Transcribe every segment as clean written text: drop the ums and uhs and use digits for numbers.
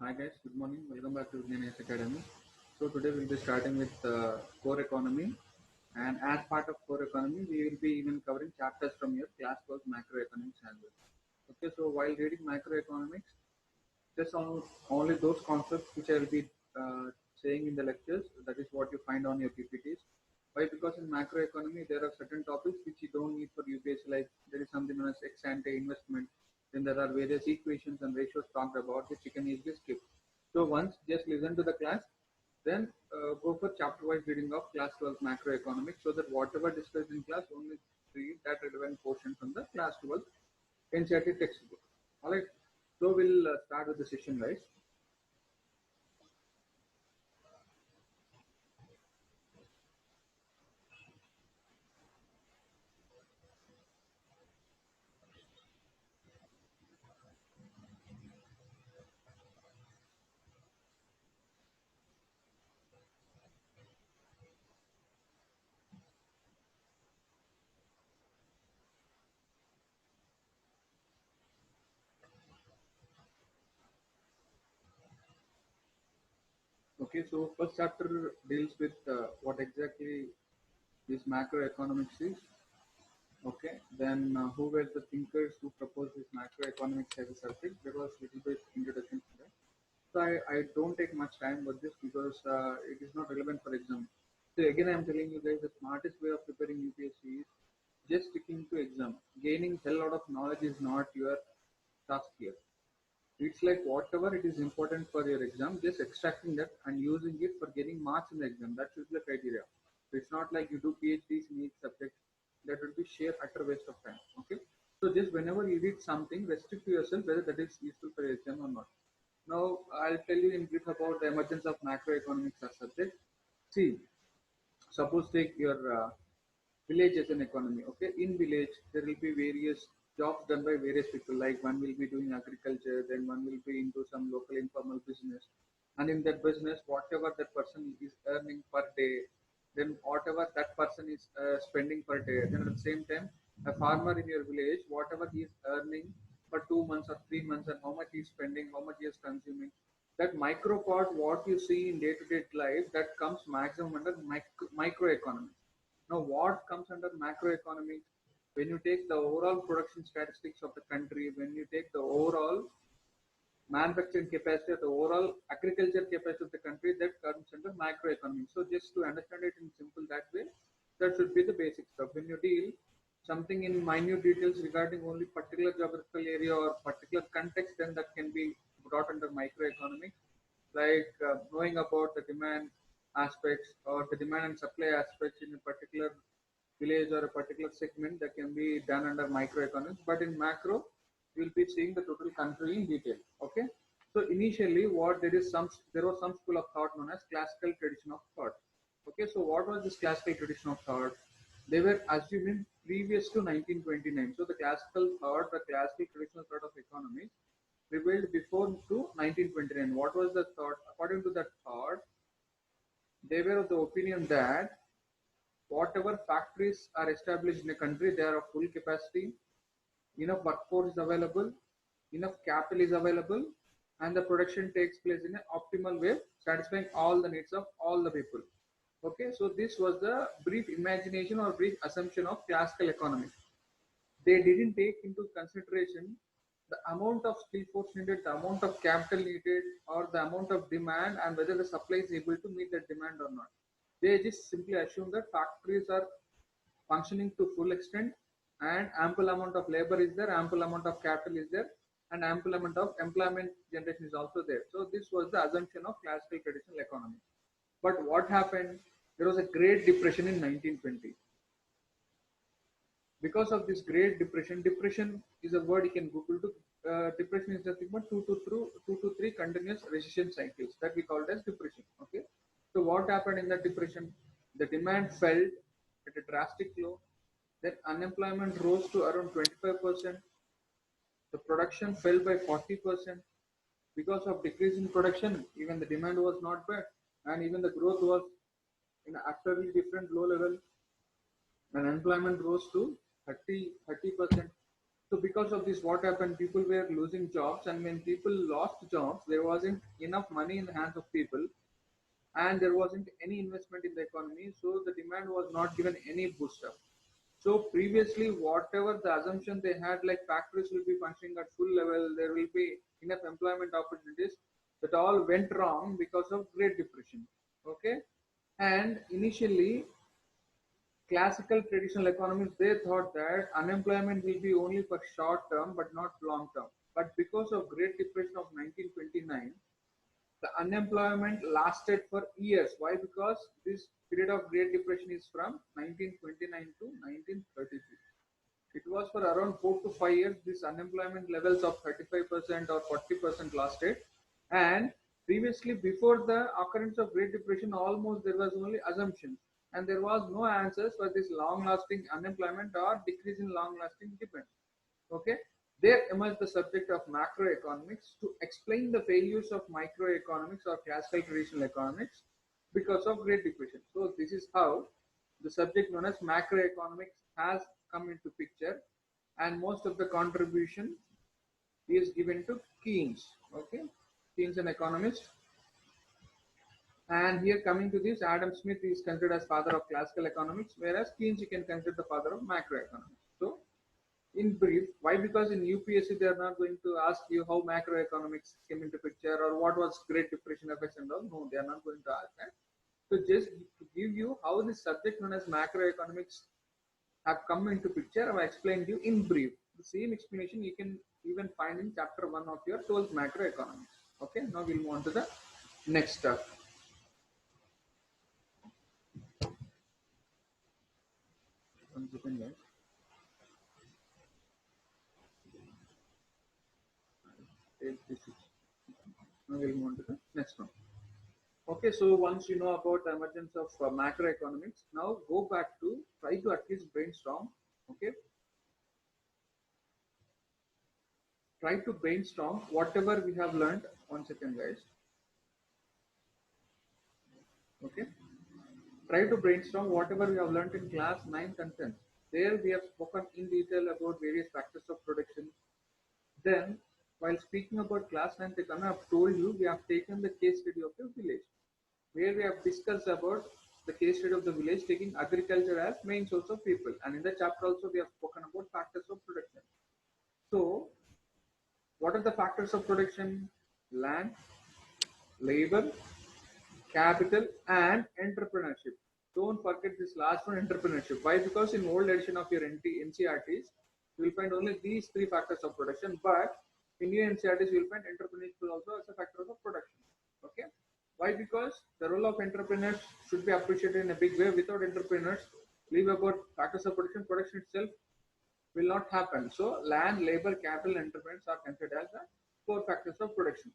Hi guys, good morning. Welcome back to Vignan Academy. So today we'll be starting with core economy, and as part of core economy, we will be even covering chapters from your class course macroeconomics as well. Okay, so while reading macroeconomics, just only those concepts which I will be saying in the lectures. That is what you find on your PPTs. Why? Because in macroeconomy there are certain topics which you don't need for UPSC. Like there is something known as ex ante investment. Then there are various equations and ratios talked about which you can easily skip. So once just listen to the class, then go for chapter-wise reading of class 12 macroeconomics, so that whatever discussed in class only read that relevant portion from the class 12 NCERT textbook. All right. So we'll start with the session, guys. Okay, so first chapter deals with what exactly this macroeconomics is. Okay, then who were the thinkers who proposed this macroeconomics as a subject? There was little bit introduction to that. So I don't take much time with this because it is not relevant for exam. So again, I'm telling you guys the smartest way of preparing UPSC is just sticking to exam. Gaining hell lot of knowledge is not your task here. It's like whatever it is important for your exam, just extracting that and using it for getting marks in the exam. That should be the criteria. It's not like you do PhDs in each subject. That will be sheer utter waste of time. Okay. So just whenever you read something, restrict to yourself whether that is useful for your exam or not. Now I'll tell you in brief about the emergence of macroeconomics as subject. See, suppose take your village as an economy. Okay, in village there will be various jobs done by various people. Like one will be doing agriculture, then one will be into some local informal business, and in that business whatever that person is earning per day, then whatever that person is spending per day, then at the same time a farmer in your village whatever he is earning for 2 months or 3 months, and how much he is spending, how much he is consuming, that micro part what you see in day-to-day life, that comes maximum under microeconomics. Now, what comes under macroeconomics? When you take the overall production statistics of the country, when you take the overall manufacturing capacity, the overall agriculture capacity of the country, that comes under macroeconomics. So, just to understand it in simple that way, that should be the basic stuff. When you deal something in minute details regarding only particular geographical area or particular context, then that can be brought under microeconomics, like knowing about the demand aspects or the demand and supply aspects in a particular village or a particular segment, that can be done under microeconomics. But in macro, we will be seeing the total country in detail. Okay. So initially, what there was some school of thought known as classical tradition of thought. Okay. So what was this classical tradition of thought? They were assuming previous to 1929. So the classical thought, the classical traditional thought of economics prevailed before to 1929. What was the thought? According to that thought, they were of the opinion that whatever factories are established in a country, they are of full capacity, enough workforce is available, enough capital is available, and the production takes place in an optimal way, satisfying all the needs of all the people. Okay, so this was the brief imagination or brief assumption of classical economy. They didn't take into consideration the amount of skill force needed, the amount of capital needed, or the amount of demand, and whether the supply is able to meet that demand or not. They just simply assume that factories are functioning to full extent, and ample amount of labor is there, ample amount of capital is there, and ample amount of employment generation is also there. So this was the assumption of classical traditional economy. But what happened? There was a Great Depression in 1920. Because of this Great Depression is a word you can Google to. Depression is nothing but two to three continuous recession cycles that we called as depression. Okay, so what happened in the depression? The demand fell at a drastic low. Then unemployment rose to around 25%. The production fell by 40%. Because of decrease in production, even the demand was not bad, and even the growth was in a utterly different low level, and unemployment rose to 30%. So because of this, what happened? People were losing jobs, and when people lost jobs, there wasn't enough money in the hands of people, and there wasn't any investment in the economy. So the demand was not given any boost up. So previously, whatever the assumption they had, like factories will be functioning at full level, there will be enough employment opportunities, that all went wrong because of Great Depression. Okay, and initially classical traditional economists, they thought that unemployment will be only for short term but not long term. But because of Great Depression of 1929, the unemployment lasted for years. Why? Because this period of Great Depression is from 1929 to 1933. It was for around 4 to 5 years. This unemployment levels of 35% or 40% lasted. And previously, before the occurrence of Great Depression, almost there was only assumptions, and there was no answers for this long-lasting unemployment or decrease in long-lasting demand. Okay, there emerged the subject of macroeconomics to explain the failures of microeconomics or classical traditional economics because of Great Depression. So this is how the subject known as macroeconomics has come into picture, and most of the contribution is given to Keynes. Okay, Keynes, an economist. And here coming to this, Adam Smith is considered as father of classical economics, whereas Keynes you can consider the father of macroeconomics. So in brief, why? Because in UPSC they are not going to ask you how macroeconomics came into picture or what was Great Depression effects and all. No, they are not going to ask that. So just to give you how this subject known as macroeconomics have come into picture, I have explained you in brief. The same explanation you can even find in chapter 1 of your 12th macroeconomics. Okay, now we'll move on to the next step. One second, guys. Take this. Now we'll move on to the next one. Okay, so once you know about the emergence of macroeconomics, now go back to try to at least brainstorm. Okay, try to brainstorm whatever we have learned. 1 second, guys. Okay, try to brainstorm whatever we have learned in class 9th and 10th. There we have spoken in detail about various factors of production. Then, while speaking about class 9th economy, I have told you we have taken the case study of the village, where we have discussed about the case study of the village taking agriculture as main source of people. And in the chapter also we have spoken about factors of production. So what are the factors of production? Land, labor, capital, and entrepreneurship. Don't forget this last one, entrepreneurship. Why? Because in old edition of your NCRTs, you will find only these three factors of production, but in new NCRTs you will find entrepreneurship also as a factor of production. Okay. Why? Because the role of entrepreneurs should be appreciated in a big way. Without entrepreneurs, leave about factors of production, production itself will not happen. So land, labor, capital, and entrepreneurs are considered as the four factors of production.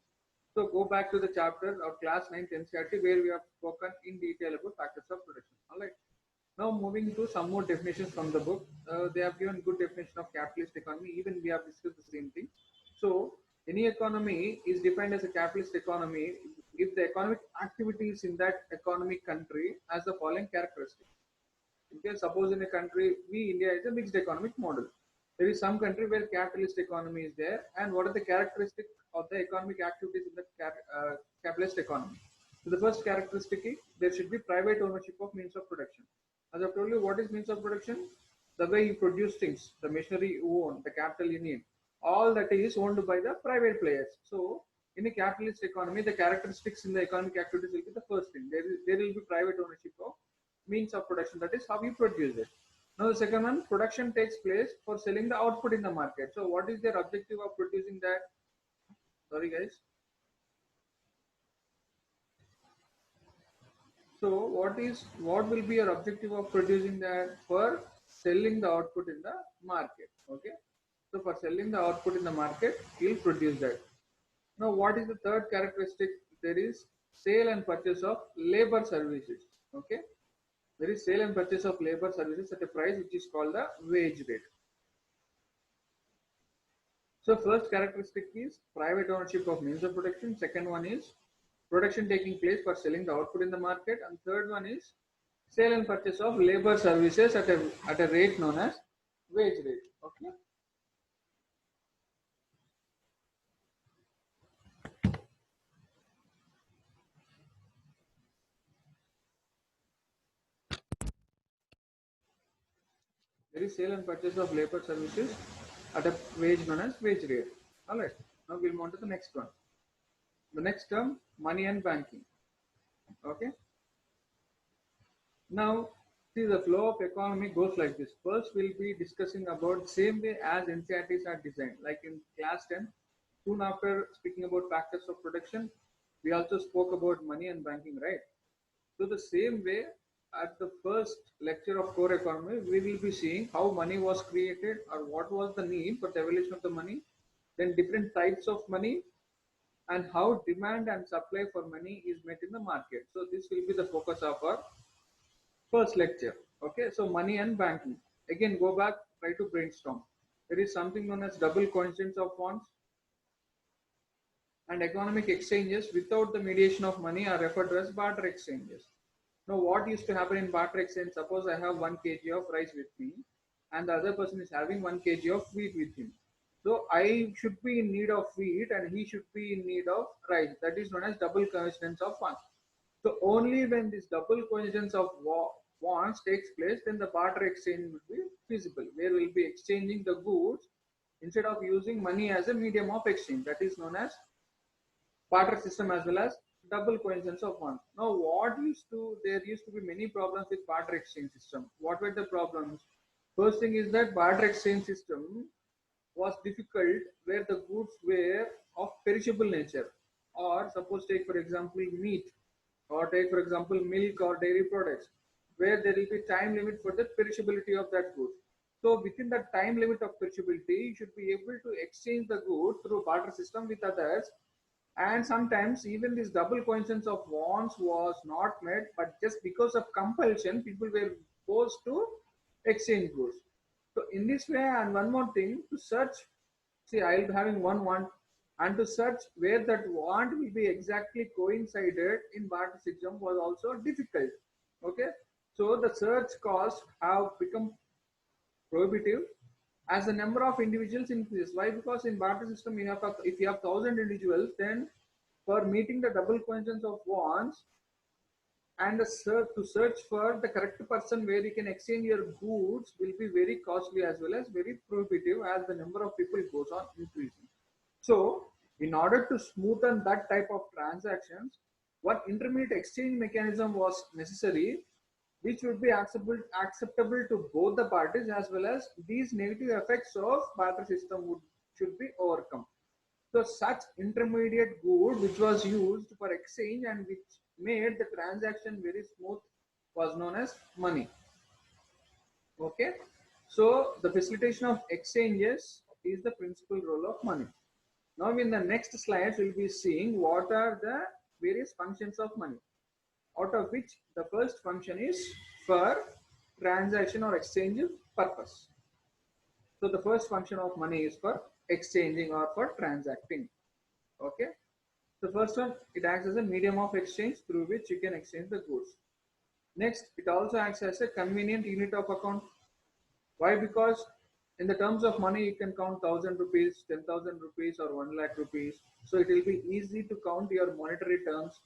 So go back to the chapter of class 9th NCRT where we have spoken in detail about factors of production. All right. Now moving to some more definitions from the book. They have given good definition of capitalist economy. Even we have discussed the same thing. So any economy is defined as a capitalist economy if the economic activities in that economic country has the following characteristics. Okay, suppose in a country, India is a mixed economic model. There is some country where capitalist economy is there, and what are the characteristics of the economic activities in the capitalist economy? So the first characteristic is there should be private ownership of means of production. As I've told you, what is means of production? The way you produce things, the machinery you own, the capital you need, all that is owned by the private players. So in a capitalist economy, the characteristics in the economic activities will be the first thing. There will be private ownership of means of production, that is how you produce it. Now the second one, production takes place for selling the output in the market. So what is their objective of producing that? Sorry guys. So what will be your objective of producing that? For selling the output in the market. Okay. So for selling the output in the market, you'll produce that. Now what is the third characteristic? There is sale and purchase of labor services. Okay. There is sale and purchase of labor services at a price which is called the wage rate. So first characteristic is private ownership of means of production. Second one is production taking place for selling the output in the market. And third one is sale and purchase of labor services at a rate known as wage rate. Okay. There is sale and purchase of labor services at a wage known as wage rate. Alright, now we'll move on to the next one. The next term, money and banking. Okay. Now, see, the flow of economy goes like this. First, we'll be discussing about same way as NCERTs are designed, like in class 10. Soon after speaking about factors of production, we also spoke about money and banking, right? So the same way, at the first lecture of core economy, we will be seeing how money was created or what was the need for the evolution of the money, then different types of money, and how demand and supply for money is met in the market. So this will be the focus of our first lecture. Okay, so money and banking. Again, go back, try to brainstorm. There is something known as double coincidence of funds, and economic exchanges without the mediation of money are referred to as barter exchanges. Now, what used to happen in barter exchange? Suppose I have 1 kg of rice with me, and the other person is having 1 kg of wheat with him. So I should be in need of wheat, and he should be in need of rice. That is known as double coincidence of funds. So only when this double coincidence of wants takes place, then the barter exchange will be feasible, where we'll be exchanging the goods instead of using money as a medium of exchange. That is known as barter system as well as double coincidence of funds. Now, there used to be many problems with barter exchange system. What were the problems? First thing is that barter exchange system was difficult where the goods were of perishable nature, or suppose take for example meat, or take for example milk or dairy products, where there will be time limit for the perishability of that good. So within the time limit of perishability, you should be able to exchange the good through barter system with others. And sometimes even this double coincidence of wants was not met, but just because of compulsion, people were forced to exchange goods. So in this way, and one more thing, to search, see, I'll be having one want, and to search where that want will be exactly coincided in barter system was also difficult. Okay, so the search costs have become prohibitive as the number of individuals increases. Why? Because in barter system, if you have 1,000 individuals, then for meeting the double coincidence of wants, and to search for the correct person where you can exchange your goods will be very costly as well as very prohibitive as the number of people goes on increasing. So in order to smoothen that type of transactions, one intermediate exchange mechanism was necessary, which would be acceptable to both the parties, as well as these negative effects of barter system should be overcome. So such intermediate good which was used for exchange and which made the transaction very smooth was known as money. Okay, so the facilitation of exchanges is the principal role of money. Now in the next slides we'll be seeing what are the various functions of money, out of which the first function is for transaction or exchange purpose. So the first function of money is for exchanging or for transacting. Okay, the first one, it acts as a medium of exchange through which you can exchange the goods. Next, it also acts as a convenient unit of account. Why? Because in the terms of money, you can count 1,000 rupees, 10,000 rupees, or 1 lakh rupees. So it will be easy to count your monetary terms.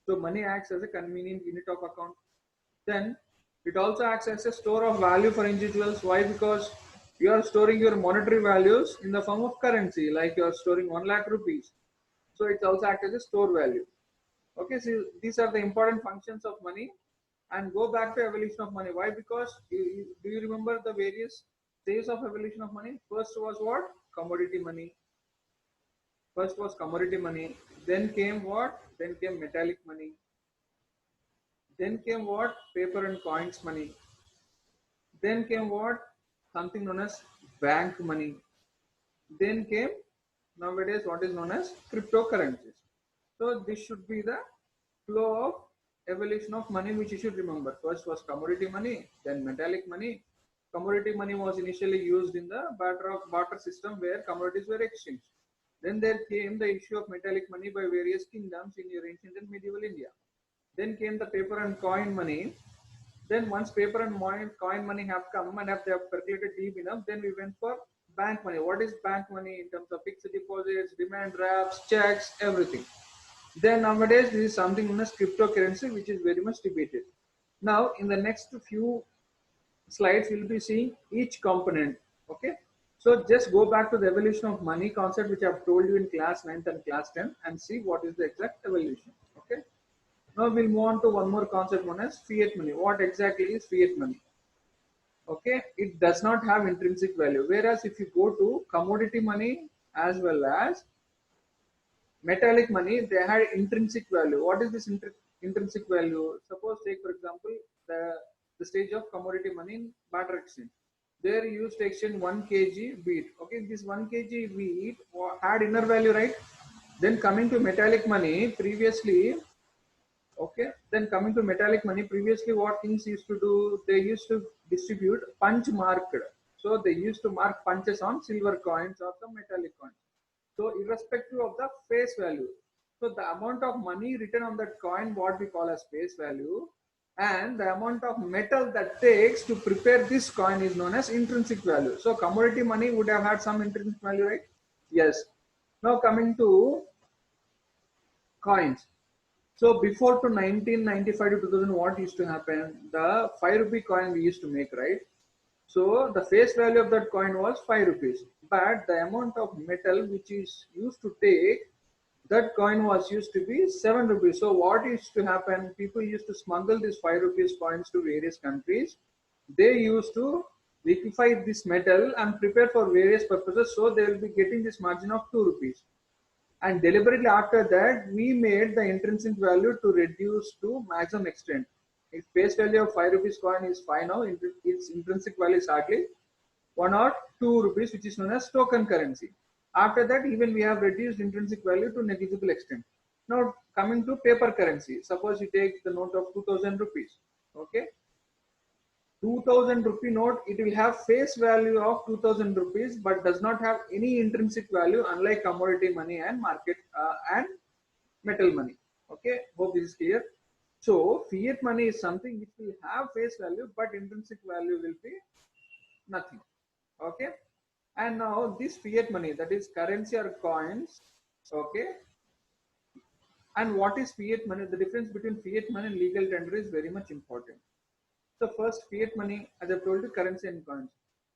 So money acts as a convenient unit of account. Then it also acts as a store of value for individuals. Why? Because you are storing your monetary values in the form of currency, like you are storing 1 lakh rupees. So it also acts as a store value. Okay, so these are the important functions of money. And go back to evolution of money. Why? Because do you remember the various stages of evolution of money? First was what? Commodity money. First was commodity money. Then came what? Then came metallic money. Then came what? Paper and coins money. Then came what? Something known as bank money. Then came nowadays what is known as cryptocurrencies. So this should be the flow of evolution of money which you should remember. First was commodity money, then metallic money. Commodity money was initially used in the barter system where commodities were exchanged. Then there came the issue of metallic money by various kingdoms in your ancient and medieval India. Then came the paper and coin money. Then once paper and coin money have come and they have percolated deep enough, then we went for bank money. What is bank money in terms of fixed deposits, demand drafts, checks, everything. Then nowadays this is something known as cryptocurrency, which is very much debated. Now in the next few slides we'll be seeing each component. Okay, so just go back to the evolution of money concept which I've told you in class 9th and class 10 and see what is the exact evolution. Okay, now we'll move on to one more concept known as fiat money. What exactly is fiat money? Okay, it does not have intrinsic value, whereas if you go to commodity money as well as metallic money, they had intrinsic value. What is this intrinsic value? Suppose take for example the stage of commodity money in barter exchange. There you used to exchange 1 kg wheat. Okay, this 1 kg wheat had inner value, right? Then coming to metallic money, previously, okay, then coming to metallic money, previously what things used to do, they used to distribute punch marked. So they used to mark punches on silver coins or some metallic coins. So irrespective of the face value. So the amount of money written on that coin, what we call as face value, and the amount of metal that takes to prepare this coin is known as intrinsic value. So commodity money would have had some intrinsic value, right? Yes. Now coming to coins. So before to 1995 to 2000, what used to happen? The 5 rupee coin we used to make, right? So the face value of that coin was 5 rupees. But the amount of metal which is used to take that coin was used to be 7 rupees. So what used to happen? People used to smuggle these 5 rupees coins to various countries. They used to liquefy this metal and prepare for various purposes. So they will be getting this margin of 2 rupees. And deliberately after that, we made the intrinsic value to reduce to maximum extent. Its face value of 5 rupees coin is 5 now. Its intrinsic value is hardly 1 or 2 rupees, which is known as token currency. After that, even we have reduced intrinsic value to negligible extent. Now, coming to paper currency, suppose you take the note of 2000 rupees. Okay, 2000 rupee note, it will have face value of 2000 rupees but does not have any intrinsic value, unlike commodity money and market and metal money. Okay, hope this is clear. So fiat money is something which will have face value but intrinsic value will be nothing. Okay, and now this fiat money, that is currency or coins. Okay, and what is fiat money? The difference between fiat money and legal tender is very much important. So first, fiat money, as I told you, currency and coins.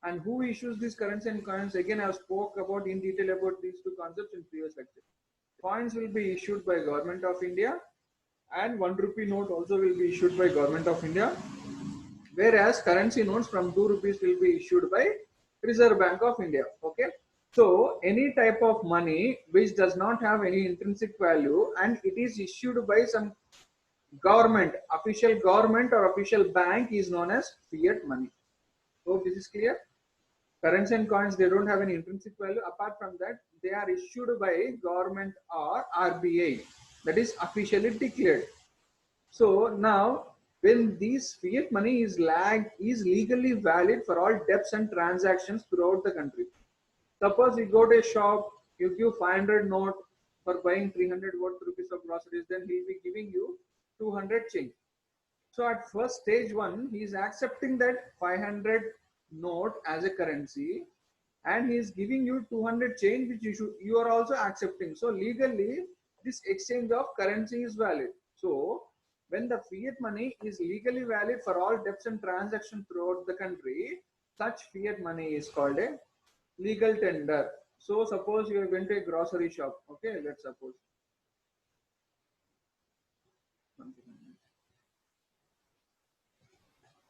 And who issues these currency and coins? Again, I have spoke about in detail about these two concepts in previous lecture. Coins will be issued by Government of India, and 1 rupee note also will be issued by Government of India. Whereas currency notes from 2 rupees will be issued by Reserve Bank of India. Okay. So any type of money which does not have any intrinsic value and it is issued by some government, official government or official bank is known as fiat money. So this is clear. Currency and coins, they don't have any intrinsic value. Apart from that, they are issued by government or RBI, that is officially declared. So now when this fiat money is legally valid for all debts and transactions throughout the country. Suppose you go to a shop, you give 500 note for buying 300 worth rupees of groceries, then he'll be giving you 200 change. So at first stage one, he is accepting that 500 note as a currency, and he is giving you 200 change, which you are also accepting. So legally, this exchange of currency is valid. So when the fiat money is legally valid for all debts and transactions throughout the country, such fiat money is called a legal tender. So suppose you are going to a grocery shop. Okay, let's suppose.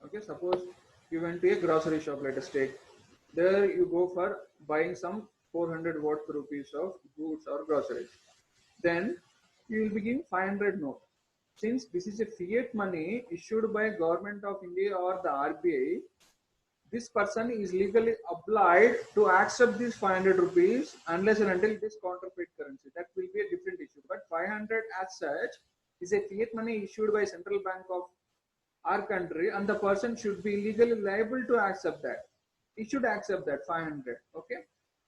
Okay, suppose you went to a grocery shop, let us take. There you go for buying some 400 worth rupees of goods or groceries. Then you will be giving 500 note. Since this is a fiat money issued by Government of India or the RBI, this person is legally obliged to accept these 500 rupees unless and until it is counterfeit currency. That will be a different issue. But 500 as such is a fiat money issued by Central Bank of our country, and the person should be legally liable to accept that. He should accept that 500. Okay,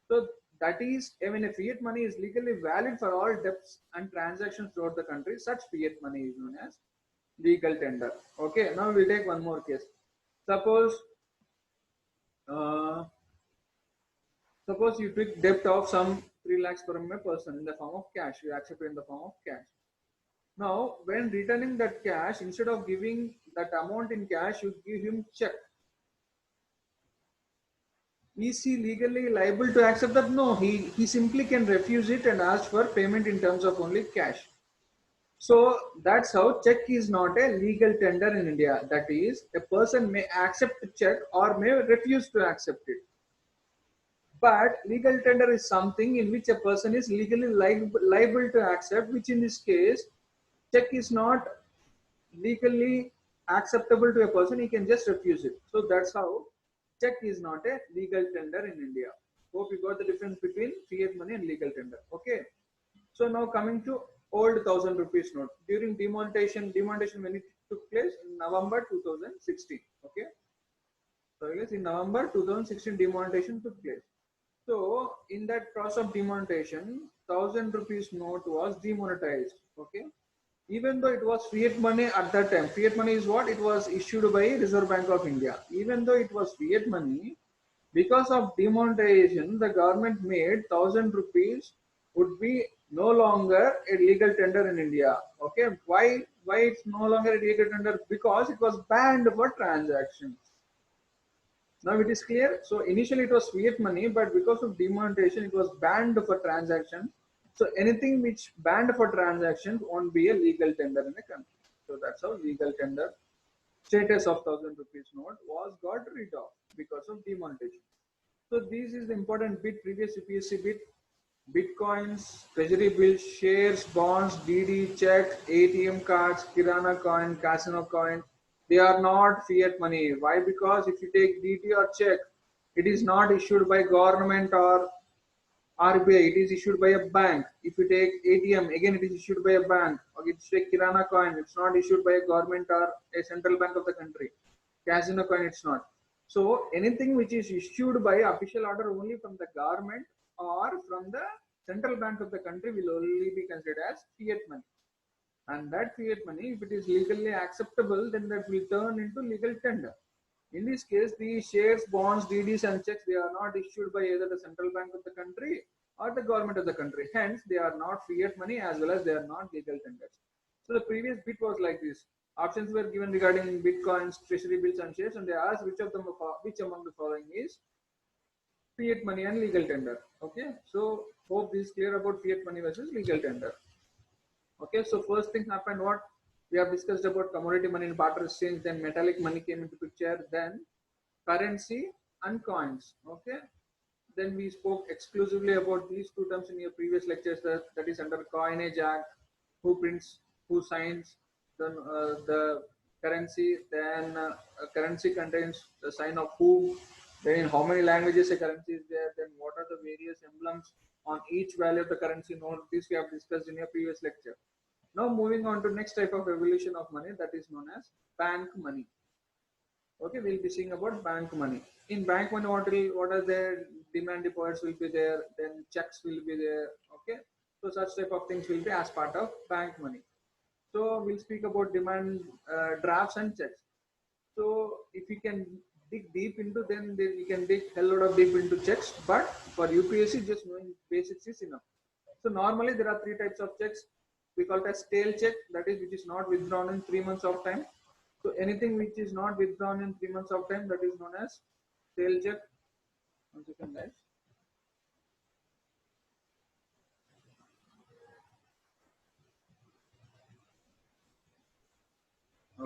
so that is, I mean, a fiat money is legally valid for all debts and transactions throughout the country. Such fiat money is known as legal tender. Okay, now we'll take one more case. Suppose uh, suppose you took debt of some 3 lakhs from a person in the form of cash. You accept it in the form of cash. Now, when returning that cash, instead of giving that amount in cash, you give him check. Is he legally liable to accept that? No, he simply can refuse it and ask for payment in terms of only cash. So that's how check is not a legal tender in India. That is, a person may accept the check or may refuse to accept it. But legal tender is something in which a person is legally liable to accept, which in this case, check is not legally acceptable to a person, he can just refuse it. So that's how check is not a legal tender in India. Hope you got the difference between fiat money and legal tender. Okay. So now coming to old 1,000 rupees note. During demonetization when it took place in November 2016. Okay. So yes, in November 2016 demonetization took place. So in that process of demonetization, 1,000 rupees note was demonetized. Okay. Even though it was fiat money at that time, fiat money is what? It was issued by Reserve Bank of India. Even though it was fiat money, because of demonetization, the government made 1,000 rupees would be no longer a legal tender in India. Okay, why it's no longer a legal tender? Because it was banned for transactions. Now it is clear. So initially it was fiat money, but because of demonetization, it was banned for transaction. So anything which banned for transactions won't be a legal tender in the country. So that's how legal tender status of 1,000 rupees note was got rid of because of demonetization. So this is the important bit, previous UPSC bit. Bitcoins, treasury bills, shares, bonds, DD, checks, ATM cards, Kirana coin, casino coin, they are not fiat money. Why? Because if you take DD or check, it is not issued by government or RBI, it is issued by a bank. If you take ATM, again it is issued by a bank. Okay, it's take Kirana coin, it's not issued by a government or a central bank of the country. Casino coin, it's not. So anything which is issued by official order only from the government or from the central bank of the country will only be considered as fiat money. And that fiat money, if it is legally acceptable, then that will turn into legal tender. In this case, the shares, bonds, DDs, and checks, they are not issued by either the central bank of the country or the government of the country. Hence, they are not fiat money as well as they are not legal tenders. So the previous bit was like this. Options were given regarding bitcoins, treasury bills, and shares, and they asked which among the following is fiat money and legal tender. Okay, so hope this is clear about fiat money versus legal tender. Okay, so first thing happened what we have discussed about commodity money and barter exchange, then metallic money came into picture, then currency and coins. Okay, then we spoke exclusively about these two terms in your previous lectures, that is under coinage act, who prints, who signs, then the currency, then currency contains the sign of who, then in how many languages a currency is there, then what are the various emblems on each value of the currency note. This we have discussed in your previous lecture. Now moving on to next type of evolution of money, that is known as bank money. Okay, we'll be seeing about bank money. In bank money, what are the demand deposits will be there, then checks will be there. Okay, so such type of things will be as part of bank money. So we'll speak about demand drafts and checks. So if you can dig deep into, then you can dig a lot of deep into checks. But for UPSC, just knowing basics is enough. So normally there are three types of checks. We call it as stale check, that is which is not withdrawn in 3 months of time. So anything which is not withdrawn in 3 months of time, that is known as stale check. One second, guys.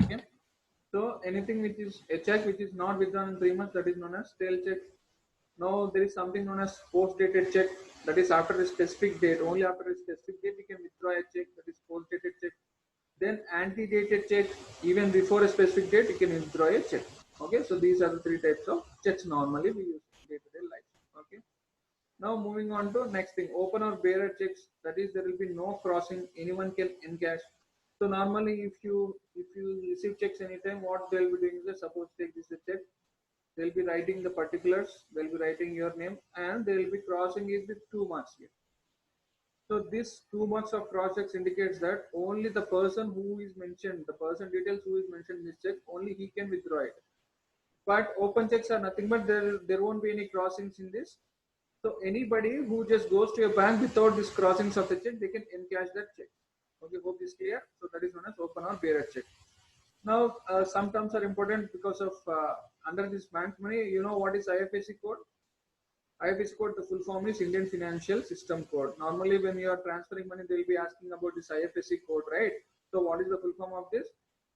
Okay. So anything which is a check which is not withdrawn in 3 months, that is known as stale check. Now there is something known as post-dated check, that is after a specific date. Only after a specific date you can withdraw a check, that is post-dated check. Then anti-dated check, even before a specific date you can withdraw a check. Okay, so these are the three types of checks normally we use in day-to-day life. Okay. Now moving on to next thing, open or bearer checks. That is, there will be no crossing. Anyone can encash. So normally, if you receive checks anytime, what they'll be doing is that suppose take this check, they'll be writing the particulars, they'll be writing your name, and they'll be crossing it with 2 marks here. So this 2 marks of cross checks indicates that only the person who is mentioned, the person details who is mentioned in this check, only he can withdraw it. But open checks are nothing but there won't be any crossings in this. So anybody who just goes to a bank without this crossings of the check, they can encash that check. Okay, hope this is clear. So that is known as open or bearer check. Now some terms are important because of under this bank money. You know what is IFSC code? IFSC code, the full form is Indian Financial System Code. Normally, when you are transferring money, they will be asking about this IFSC code, right? So, what is the full form of this?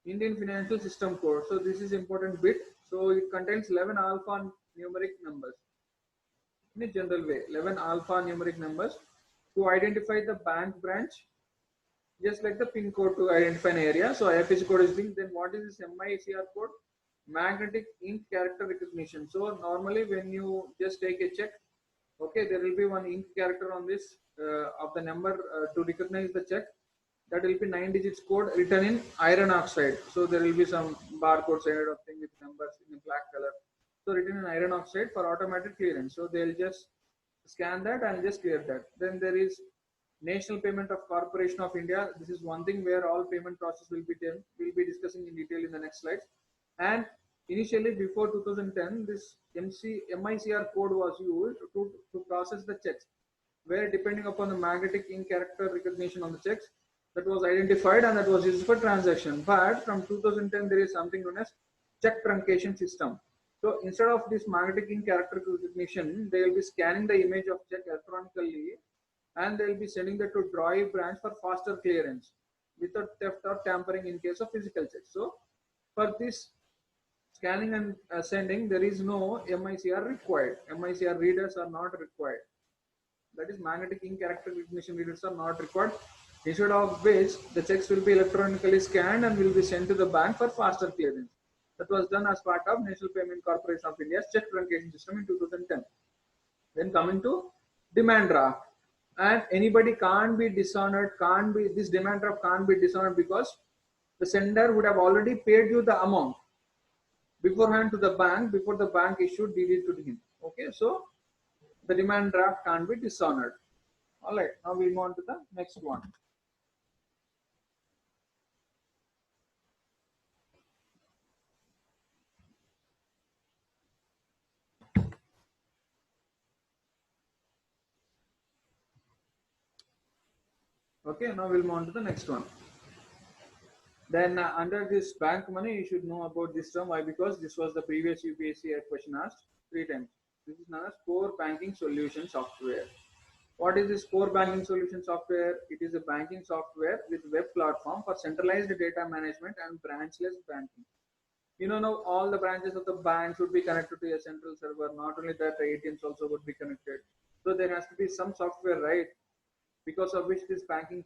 Indian Financial System Code. So, this is important bit. So, it contains 11 alpha numeric numbers in a general way. 11 alpha numeric numbers to identify the bank branch, just like the pin code to identify an area. So, IFSC code is linked. Then, what is this MICR code? Magnetic ink character recognition. So, normally, when you just take a check, okay, there will be one ink character on this of the number to recognize the check. That will be 9 digits code written in iron oxide. So there will be some barcode side of thing with numbers in a black color. So written in iron oxide for automatic clearance. So they'll just scan that and just clear that. Then there is National Payment of Corporation of India. This is one thing where all payment process will be done. We'll be discussing in detail in the next slides. And initially, before 2010, this MICR code was used to process the checks, where depending upon the magnetic ink character recognition on the checks, that was identified and that was used for transaction. But from 2010, there is something known as check truncation system. So instead of this magnetic ink character recognition, they will be scanning the image of check electronically and they will be sending that to Drive branch for faster clearance without theft or tampering in case of physical checks. So for this scanning and sending, there is no MICR required. MICR readers are not required. That is, magnetic ink character recognition readers are not required. Instead of which, the checks will be electronically scanned and will be sent to the bank for faster clearance. That was done as part of National Payment Corporation of India's check truncation system in 2010. Then coming to demand draft, and anybody can't be dishonored, this demand draft can't be dishonored because the sender would have already paid you the amount beforehand to the bank before the bank issued DD to him. Okay, so the demand draft can't be dishonored. All right, now we move on to the next one. Okay, now we'll move on to the next one. Then under this bank money, you should know about this term. Why? Because this was the previous UPSC question asked 3 times. This is known as core banking solution software. What is this core banking solution software? It is a banking software with web platform for centralized data management and branchless banking. You know, now all the branches of the bank should be connected to a central server. Not only that, the ATMs also would be connected. So there has to be some software, right? Because of which this banking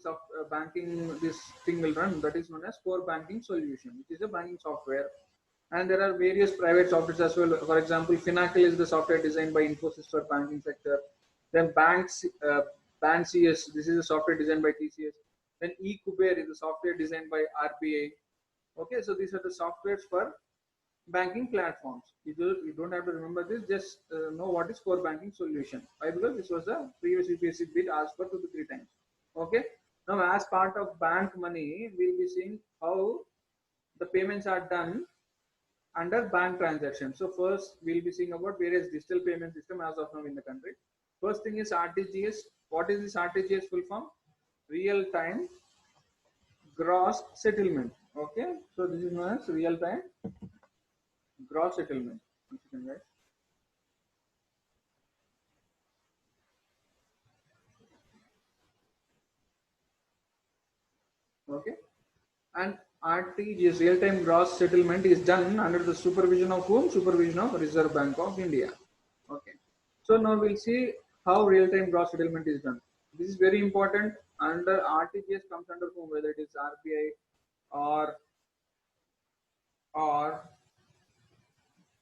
this thing will run. That is known as core banking solution, which is a banking software. And there are various private softwares as well. For example, Finacle is the software designed by Infosys for banking sector. Then BankCS, this is a software designed by TCS. Then eKuber is the software designed by RBI. Okay, so these are the softwares for banking platforms. You don't have to remember this, just know what is core banking solution. Why? Because this was the previous UPSC bit asked for 2 to 3 times. Okay, now as part of bank money, we'll be seeing how the payments are done under bank transactions. So first we'll be seeing about various digital payment system as of now in the country. First thing is RTGS. What is this RTGS full form? Real time gross settlement. Okay, so this is known as real time gross settlement. Okay, and RTGS, real time gross settlement, is done under the supervision of whom? Supervision of Reserve Bank of India. Okay, so now we'll see how real time gross settlement is done. This is very important. Under RTGS comes under whom? Whether it is RBI or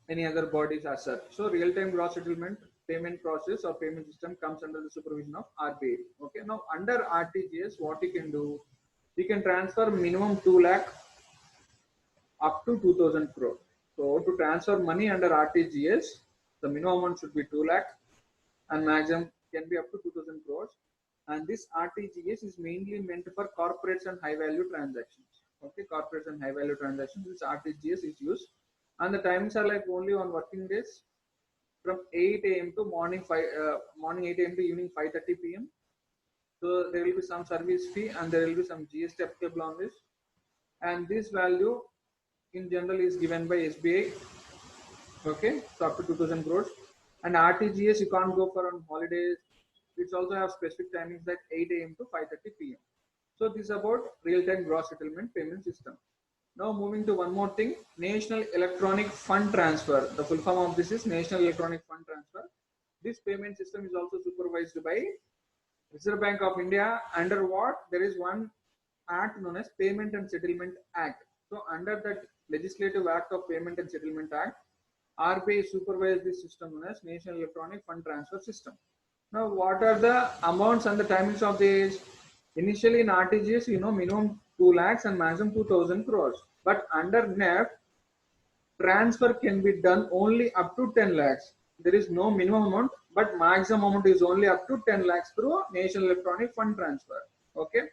any other bodies as such. So real time gross settlement payment process or payment system comes under the supervision of RBI. Okay, now under RTGS, what you can do, you can transfer minimum 2 lakh up to 2000 crore. So to transfer money under RTGS, the minimum amount should be 2 lakh and maximum can be up to 2000 crores. And this RTGS is mainly meant for corporates and high value transactions. Okay, corporates and high value transactions, this RTGS is used. And the timings are like only on working days from 8 a.m. to morning 8 a.m. to evening 5:30 p.m. So there will be some service fee and there will be some GST applicable on this. And this value in general is given by SBI. Okay, so up to 2000 crores. And RTGS, you can't go for on holidays. It's also have specific timings like 8 a.m. to 5:30 p.m. So this is about real-time gross settlement payment system. Now moving to one more thing, National Electronic Fund Transfer. The full form of this is National Electronic Fund Transfer. This payment system is also supervised by Reserve Bank of India. Under what? There is one act known as Payment and Settlement Act. So under that legislative act of Payment and Settlement Act, RBI supervises this system known as National Electronic Fund Transfer System. Now, what are the amounts and the timings of this? Initially in RTGS, minimum 2 lakhs and maximum 2000 crores. But under NEFT, transfer can be done only up to 10 lakhs. There is no minimum amount, but maximum amount is only up to 10 lakhs through National Electronic Fund Transfer. Okay.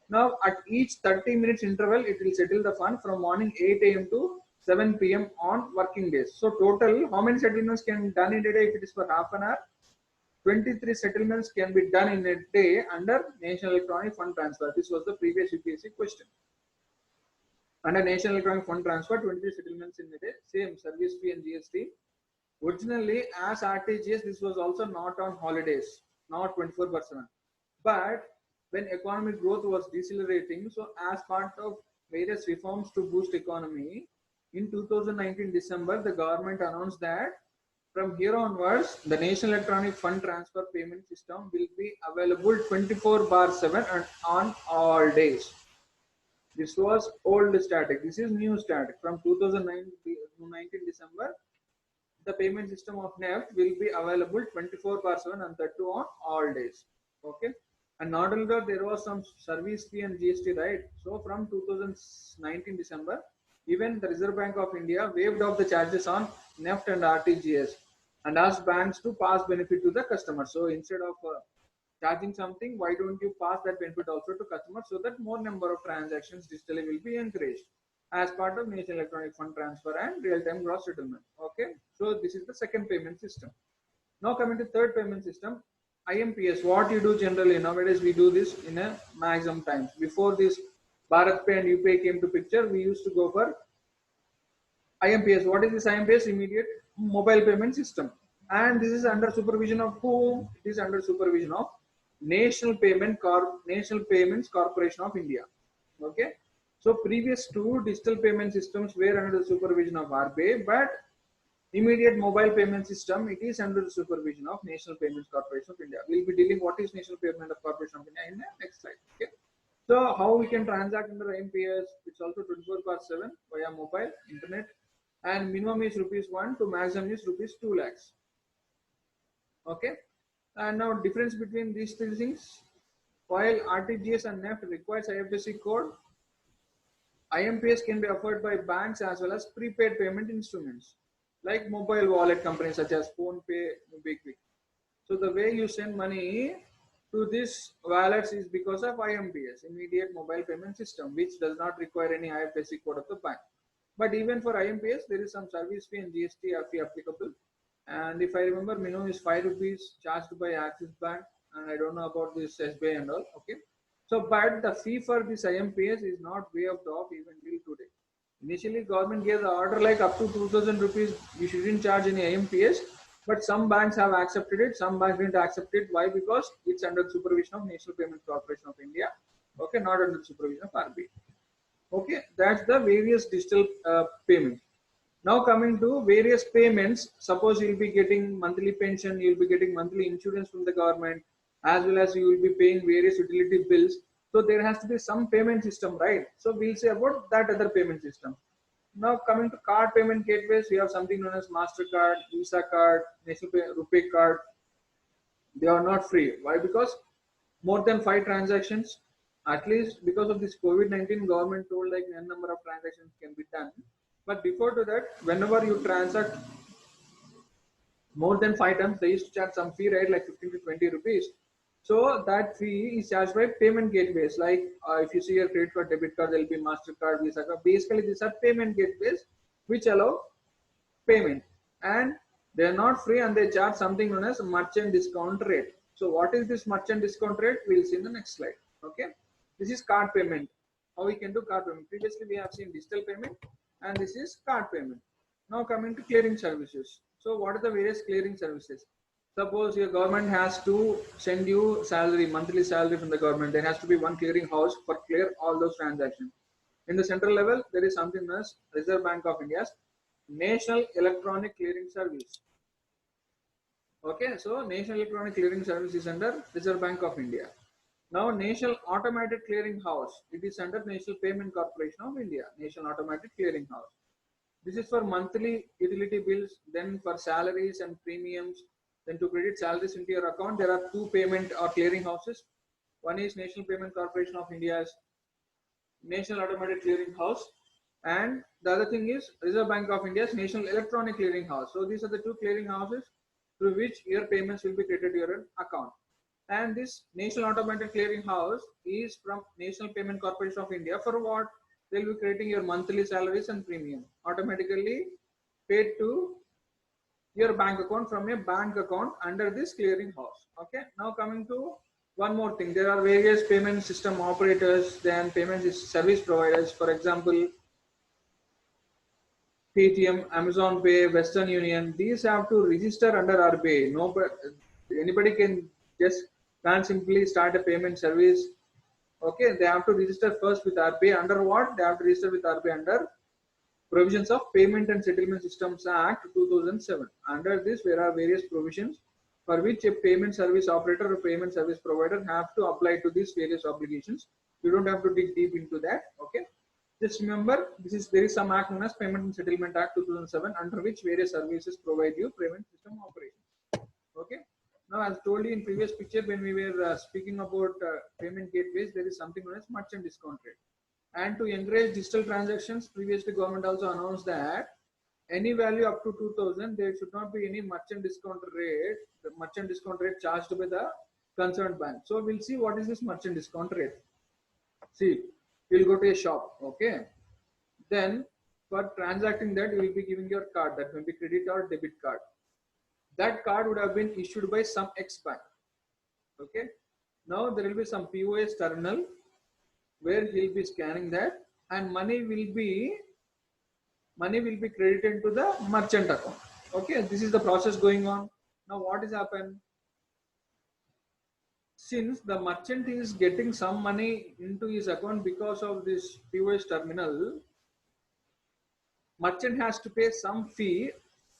Now, at each 30 minutes interval, it will settle the fund from morning 8 a.m. to 7 p.m. on working days. So, total, how many settlements can be done in a day if it is for half an hour? 23 settlements can be done in a day under National Electronic Fund Transfer. This was the previous UPSC question. Under National Electronic Fund Transfer, 23 settlements in a day, same service fee and GST. Originally, as RTGS, this was also not on holidays, not 24/7. But when economic growth was decelerating, so as part of various reforms to boost economy, in 2019 December, the government announced that from here onwards, the National Electronic Fund Transfer Payment System will be available 24/7 and on all days. This was old static. This is new static. From 2019 December, the payment system of NEFT will be available 24/7 and that too on all days. Okay. And not only that, there was some service fee and GST, right? So from 2019 December, even the Reserve Bank of India waived off the charges on NEFT and RTGS and asked banks to pass benefit to the customer. So instead of charging something, why don't you pass that benefit also to customers so that more number of transactions digitally will be encouraged as part of National Electronic Fund Transfer and real-time gross settlement. Okay, so this is the second payment system. Now coming to third payment system, IMPS. What you do generally nowadays, we do this in a maximum times. Before this BharatPay and UPI came to picture, we used to go for IMPS. What is this IMPS? Immediate mobile payment system. And this is under supervision of whom? It is under supervision of National Payments Corporation of India. Okay. So previous two digital payment systems were under the supervision of RBI, but immediate mobile payment system, it is under the supervision of National Payments Corporation of India. We'll be dealing what is National Payment Corporation of India in the next slide. Okay. So how we can transact under IMPS? It's also 24/7 via mobile, internet, and minimum is ₹1 to maximum is ₹2 lakhs. Okay. And now difference between these three things, while RTGS and NEFT requires IFSC code, IMPS can be offered by banks as well as prepaid payment instruments like mobile wallet companies such as PhonePe, MobiKwik. So the way you send money to this wallets is because of IMPS, immediate mobile payment system, which does not require any IFSC code of the bank. But even for IMPS, there is some service fee and GST fee applicable. And if I remember, minimum is ₹5 charged by Axis Bank, and I don't know about this SBI and all. Okay. So, but the fee for this IMPS is not waived off even till today. Initially, government gave the order like up to ₹2,000, you shouldn't charge any IMPS. But some banks have accepted it, some banks didn't accept it. Why? Because it's under the supervision of National Payments Corporation of India. Okay, not under the supervision of RBI. Okay, that's the various digital payments. Now coming to various payments, suppose you'll be getting monthly pension, you'll be getting monthly insurance from the government, as well as you will be paying various utility bills. So there has to be some payment system, right? So we'll say about that other payment system. Now coming to card payment gateways, we have something known as MasterCard, Visa card, National Rupee card. They are not free. Why? Because more than 5 transactions, at least because of this COVID-19, government told like n number of transactions can be done. But before to that, whenever you transact more than 5 times, they used to charge some fee, right, like 15 to 20 rupees. So that fee is charged by payment gateways. Like if you see your credit card, debit card, there will be MasterCard, Visa card. Basically, these are payment gateways which allow payment, and they are not free, and they charge something known as merchant discount rate. So what is this merchant discount rate? We'll see in the next slide. Okay, this is card payment. How we can do card payment? Previously we have seen digital payment, and this is card payment. Now coming to clearing services. So what are the various clearing services? Suppose your government has to send you salary, monthly salary from the government. There has to be one clearing house for clear all those transactions. In the central level, there is something known as Reserve Bank of India's National Electronic Clearing Service. Okay, so National Electronic Clearing Service is under Reserve Bank of India. Now, National Automated Clearing House, it is under National Payment Corporation of India, National Automated Clearing House. This is for monthly utility bills, then for salaries and premiums, then to credit salaries into your account. There are two payment or clearing houses. One is National Payment Corporation of India's National Automated Clearing House, and the other thing is Reserve Bank of India's National Electronic Clearing House. So these are the two clearing houses through which your payments will be credited to your account. And this National Automated Clearing House is from National Payment Corporation of India. For what? They'll be creating your monthly salaries and premium automatically paid to your bank account from a bank account under this clearing house. Okay, now coming to one more thing, there are various payment system operators, then payment service providers. For example, Paytm, Amazon Pay, Western Union, these have to register under RBI. Nobody, anybody can just can't simply start a payment service. Okay, they have to register first with RBI under what? They have to register with RBI under provisions of Payment and Settlement Systems Act 2007. Under this, there are various provisions for which a payment service operator or payment service provider have to apply to these various obligations. You don't have to dig deep into that. Okay. Just remember, there is some act known as Payment and Settlement Act 2007, under which various services provide you payment system operations. Okay. Now, as told you in previous picture, when we were speaking about payment gateways, there is something known as merchant discount rate. And to encourage digital transactions, previously government also announced that any value up to 2000, there should not be any merchant discount rate. The merchant discount rate charged by the concerned bank. So we'll see what is this merchant discount rate. See, we'll go to a shop. Okay. Then for transacting that, you will be giving your card. That may be credit or debit card. That card would have been issued by some X bank. Okay. Now there will be some POS terminal where he'll be scanning that, and money will be credited to the merchant account. Okay, this is the process going on. Now what is happened? Since the merchant is getting some money into his account because of this POS terminal, merchant has to pay some fee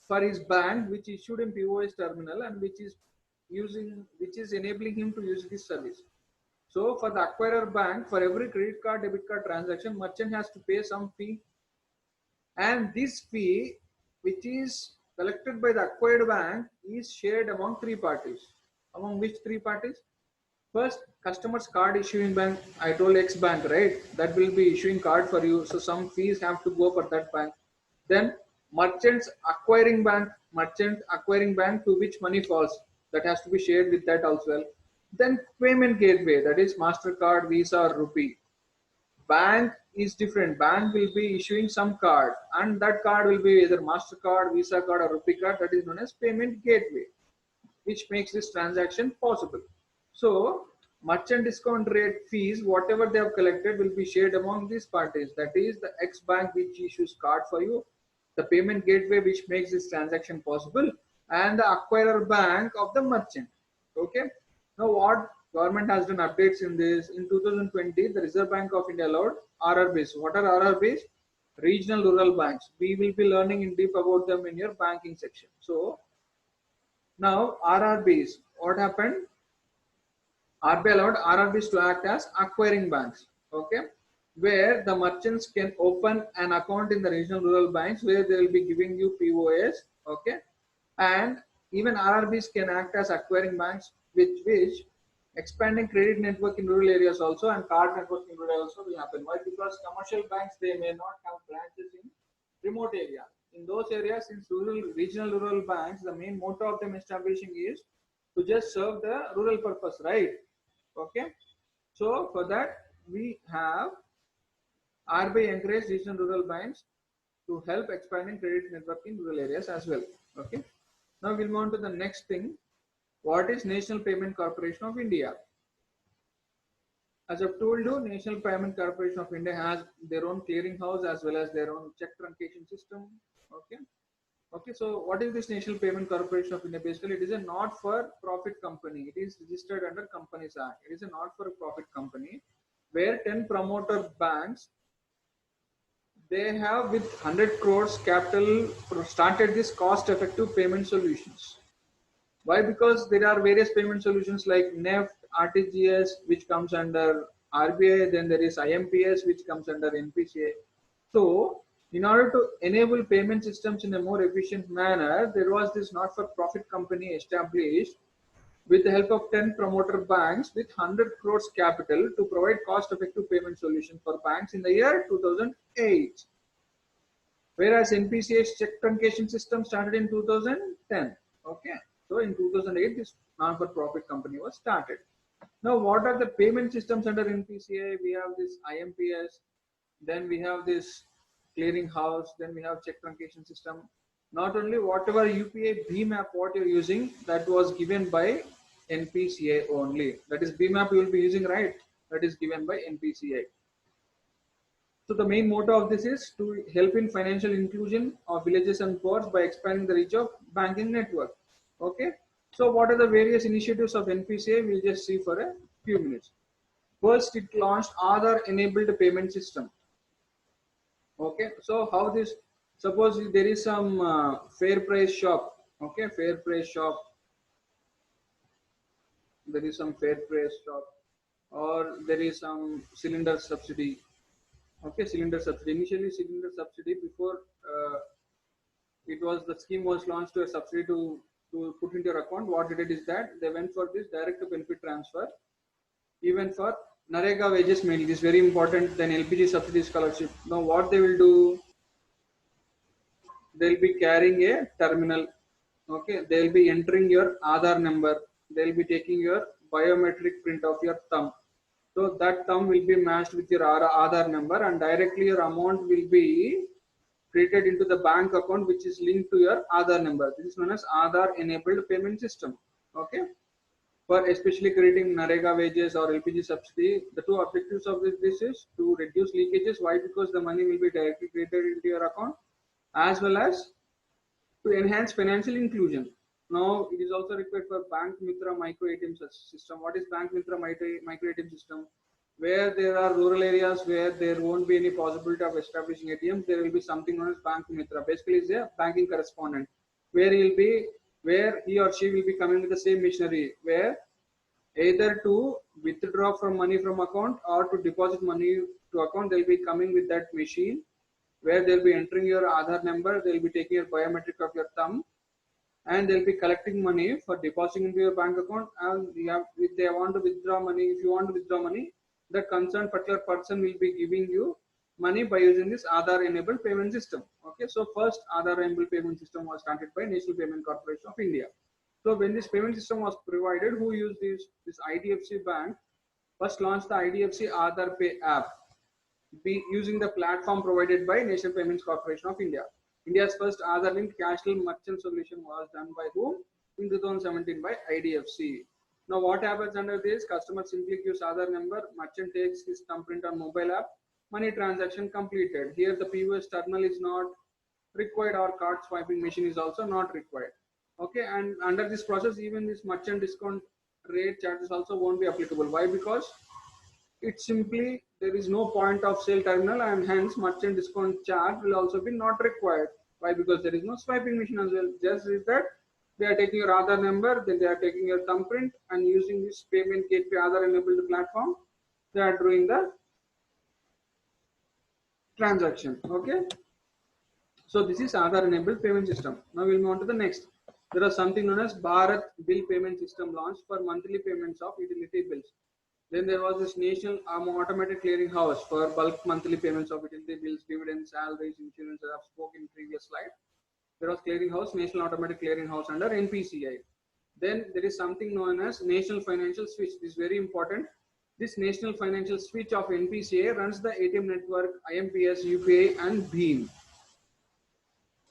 for his bank which issued him POS terminal and which is enabling him to use this service. So for the acquirer bank, for every credit card, debit card transaction, merchant has to pay some fee. And this fee, which is collected by the acquired bank, is shared among three parties. Among which three parties? First, customer's card issuing bank. I told X bank, right? That will be issuing card for you. So some fees have to go for that bank. Then merchant's acquiring bank, to which money falls. That has to be shared with that as well. Then payment gateway, that is MasterCard, Visa or Rupee. Bank is different. Bank will be issuing some card and that card will be either MasterCard, Visa card or Rupee card. That is known as payment gateway, which makes this transaction possible. So merchant discount rate fees, whatever they have collected will be shared among these parties. That is the X bank which issues card for you, the payment gateway which makes this transaction possible, and the acquirer bank of the merchant. Okay. Now what government has done updates in this? In 2020, the Reserve Bank of India allowed RRBs. What are RRBs? Regional rural banks. We will be learning in deep about them in your banking section. So now RRBs, what happened? RBI allowed RRBs to act as acquiring banks. Okay, where the merchants can open an account in the regional rural banks where they will be giving you POS. Okay, and even RRBs can act as acquiring banks, which expanding credit network in rural areas also and card network in rural areas also will happen. Why? Because commercial banks, they may not have branches in remote areas. In those areas, since regional rural banks, the main motto of them establishing is to just serve the rural purpose, right? Okay. So for that, we have RBI encourage regional rural banks to help expanding credit network in rural areas as well. Okay. Now we'll move on to the next thing. What is National Payment Corporation of India? As I've told you, National Payment Corporation of India has their own clearing house as well as their own check truncation system. Okay. Okay, so what is this National Payment Corporation of India? Basically, it is a not-for-profit company. It is registered under Companies Act. It is a not-for-profit company where 10 promoter banks, they have with 100 crores capital started this cost-effective payment solutions. Why? Because there are various payment solutions like NEFT, RTGS, which comes under RBI, then there is IMPS, which comes under NPCA. So, in order to enable payment systems in a more efficient manner, there was this not for profit company established with the help of 10 promoter banks with 100 crores capital to provide cost effective payment solution for banks in the year 2008. Whereas NPCI's check truncation system started in 2010. Okay, so in 2008, this non-for-profit company was started. Now, what are the payment systems under NPCI? We have this IMPS, then we have this clearing house, then we have check truncation system. Not only whatever UPI BMAP what you're using, that was given by NPCI only. That is BMAP you will be using, right? That is given by NPCI. So the main motto of this is to help in financial inclusion of villages and poor by expanding the reach of banking network. Okay. So what are the various initiatives of NPCA? We'll just see for a few minutes. First, it launched Aadhaar enabled payment system. Okay. So how this? Suppose there is some fair price shop. Okay, fair price shop. There is some fair price shop, or there is some cylinder subsidy. Okay, cylinder subsidy. Initially, cylinder subsidy before it was the scheme was launched to a subsidy to put into your account. What they did is that they went for this direct to benefit transfer, even for Narega wages mainly. This is very important. Then LPG subsidy scholarship. Now, what they will do? They'll be carrying a terminal. Okay, they'll be entering your Aadhaar number. They'll be taking your biometric print of your thumb. So that thumb will be matched with your Aadhaar number, and directly your amount will be created into the bank account which is linked to your Aadhaar number. This is known as Aadhaar enabled payment system. Okay. For especially creating Narega wages or LPG subsidy, the two objectives of this is to reduce leakages. Why? Because the money will be directly created into your account, as well as to enhance financial inclusion. Now, it is also required for Bank Mitra micro ATM system. What is Bank Mitra micro ATM system? Where there are rural areas where there won't be any possibility of establishing ATMs, there will be something known as Bank Mitra. Basically, it's a banking correspondent where he or she will be coming with the same machinery, where either to withdraw from money from account or to deposit money to account, they'll be coming with that machine where they'll be entering your Aadhaar number, they'll be taking your biometric of your thumb, and they'll be collecting money for depositing into your bank account. And if they want to withdraw money, if you want to withdraw money, the concerned particular person will be giving you money by using this Aadhaar enabled payment system. Okay, so first Aadhaar enabled payment system was started by National Payment Corporation of India. So when this payment system was provided, who used this IDFC Bank first launched the IDFC Aadhaar Pay app, using the platform provided by National Payments Corporation of India. India's first Aadhaar-linked cashless merchant solution was done by whom? In 2017 by IDFC. Now, what happens under this? Customer simply gives Aadhaar number, merchant takes his thumbprint on mobile app, money transaction completed. Here, the POS terminal is not required, or card swiping machine is also not required. Okay, and under this process, even this merchant discount rate charges also won't be applicable. Why? Because it's simply there is no point of sale terminal, and hence merchant discount charge will also be not required. Why? Because there is no swiping machine as well. Just is that they are taking your Aadhaar number, then they are taking your thumbprint, and using this payment gateway Aadhaar enabled platform, they are doing the transaction. Okay. So this is Aadhaar enabled payment system. Now we'll move on to the next. There is something known as Bharat Bill Payment System launched for monthly payments of utility bills. Then there was this national automatic clearing house for bulk monthly payments of utility bills, dividends, salaries, insurance, as I've spoken in previous slide. There was clearing house, national automatic clearing house under NPCI. Then there is something known as national financial switch. This is very important. This national financial switch of NPCI runs the ATM network, IMPS, UPI, and BHIM.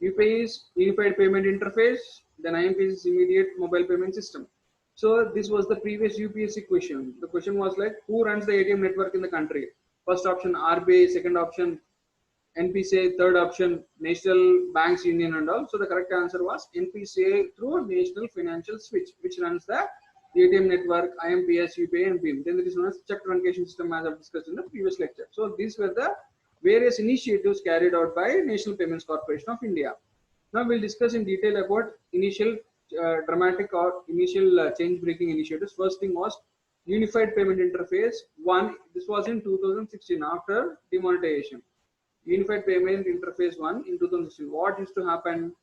UPI is Unified Payment Interface, then IMPS is Immediate Mobile Payment System. So this was the previous UPSC question. The question was like, who runs the ATM network in the country? First option RBI, second option NPCI, third option, National Banks Union and all. So the correct answer was NPCI through National Financial Switch, which runs the ATM network, IMPS, UPI, and BIM. Then there is known as check truncation system, as I've discussed in the previous lecture. So these were the various initiatives carried out by National Payments Corporation of India. Now we'll discuss in detail about initial dramatic or initial change-breaking initiatives. First thing was Unified Payment Interface 1. This was in 2016 after demonetization. Unified Payment Interface 1 in 2016. What used to happen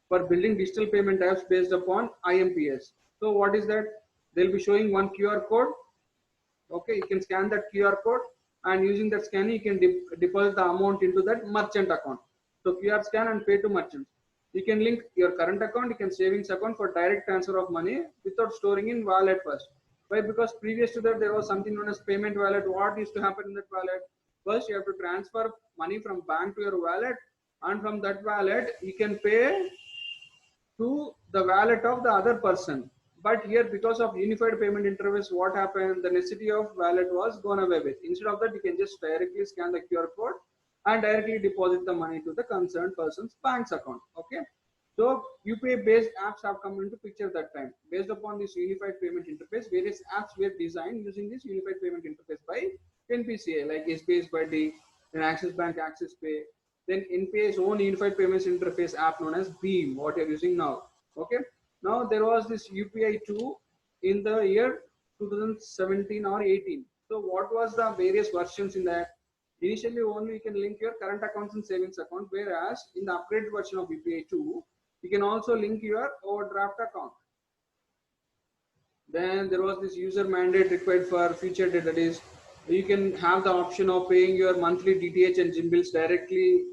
for building digital payment apps based upon IMPS? So what is that? They'll be showing one QR code. Okay, you can scan that QR code, and using that scan you can deposit the amount into that merchant account. So QR scan and pay to merchants. You can link your current account, you can savings account for direct transfer of money without storing in wallet first. Why? Because previous to that there was something known as payment wallet. What used to happen in that wallet? First you have to transfer money from bank to your wallet, and from that wallet you can pay to the wallet of the other person. But here, because of unified payment interface, what happened? The necessity of wallet was gone away with. Instead of that, you can just directly scan the QR code and directly deposit the money to the concerned person's bank's account. Okay. So UPI-based apps have come into picture that time. Based upon this unified payment interface, various apps were designed using this unified payment interface by NPCI, like SBI's Buddy, then Axis Bank, Axis Pay, then NPI's own unified payments interface app known as BEAM, what you're using now. Okay. Now there was this UPI 2 in the year 2017 or 18. So what was the various versions in that? Initially only you can link your current accounts and savings account, whereas in the upgraded version of UPI 2, you can also link your overdraft account. Then there was this user mandate required for future data, that is you can have the option of paying your monthly DTH and gym bills directly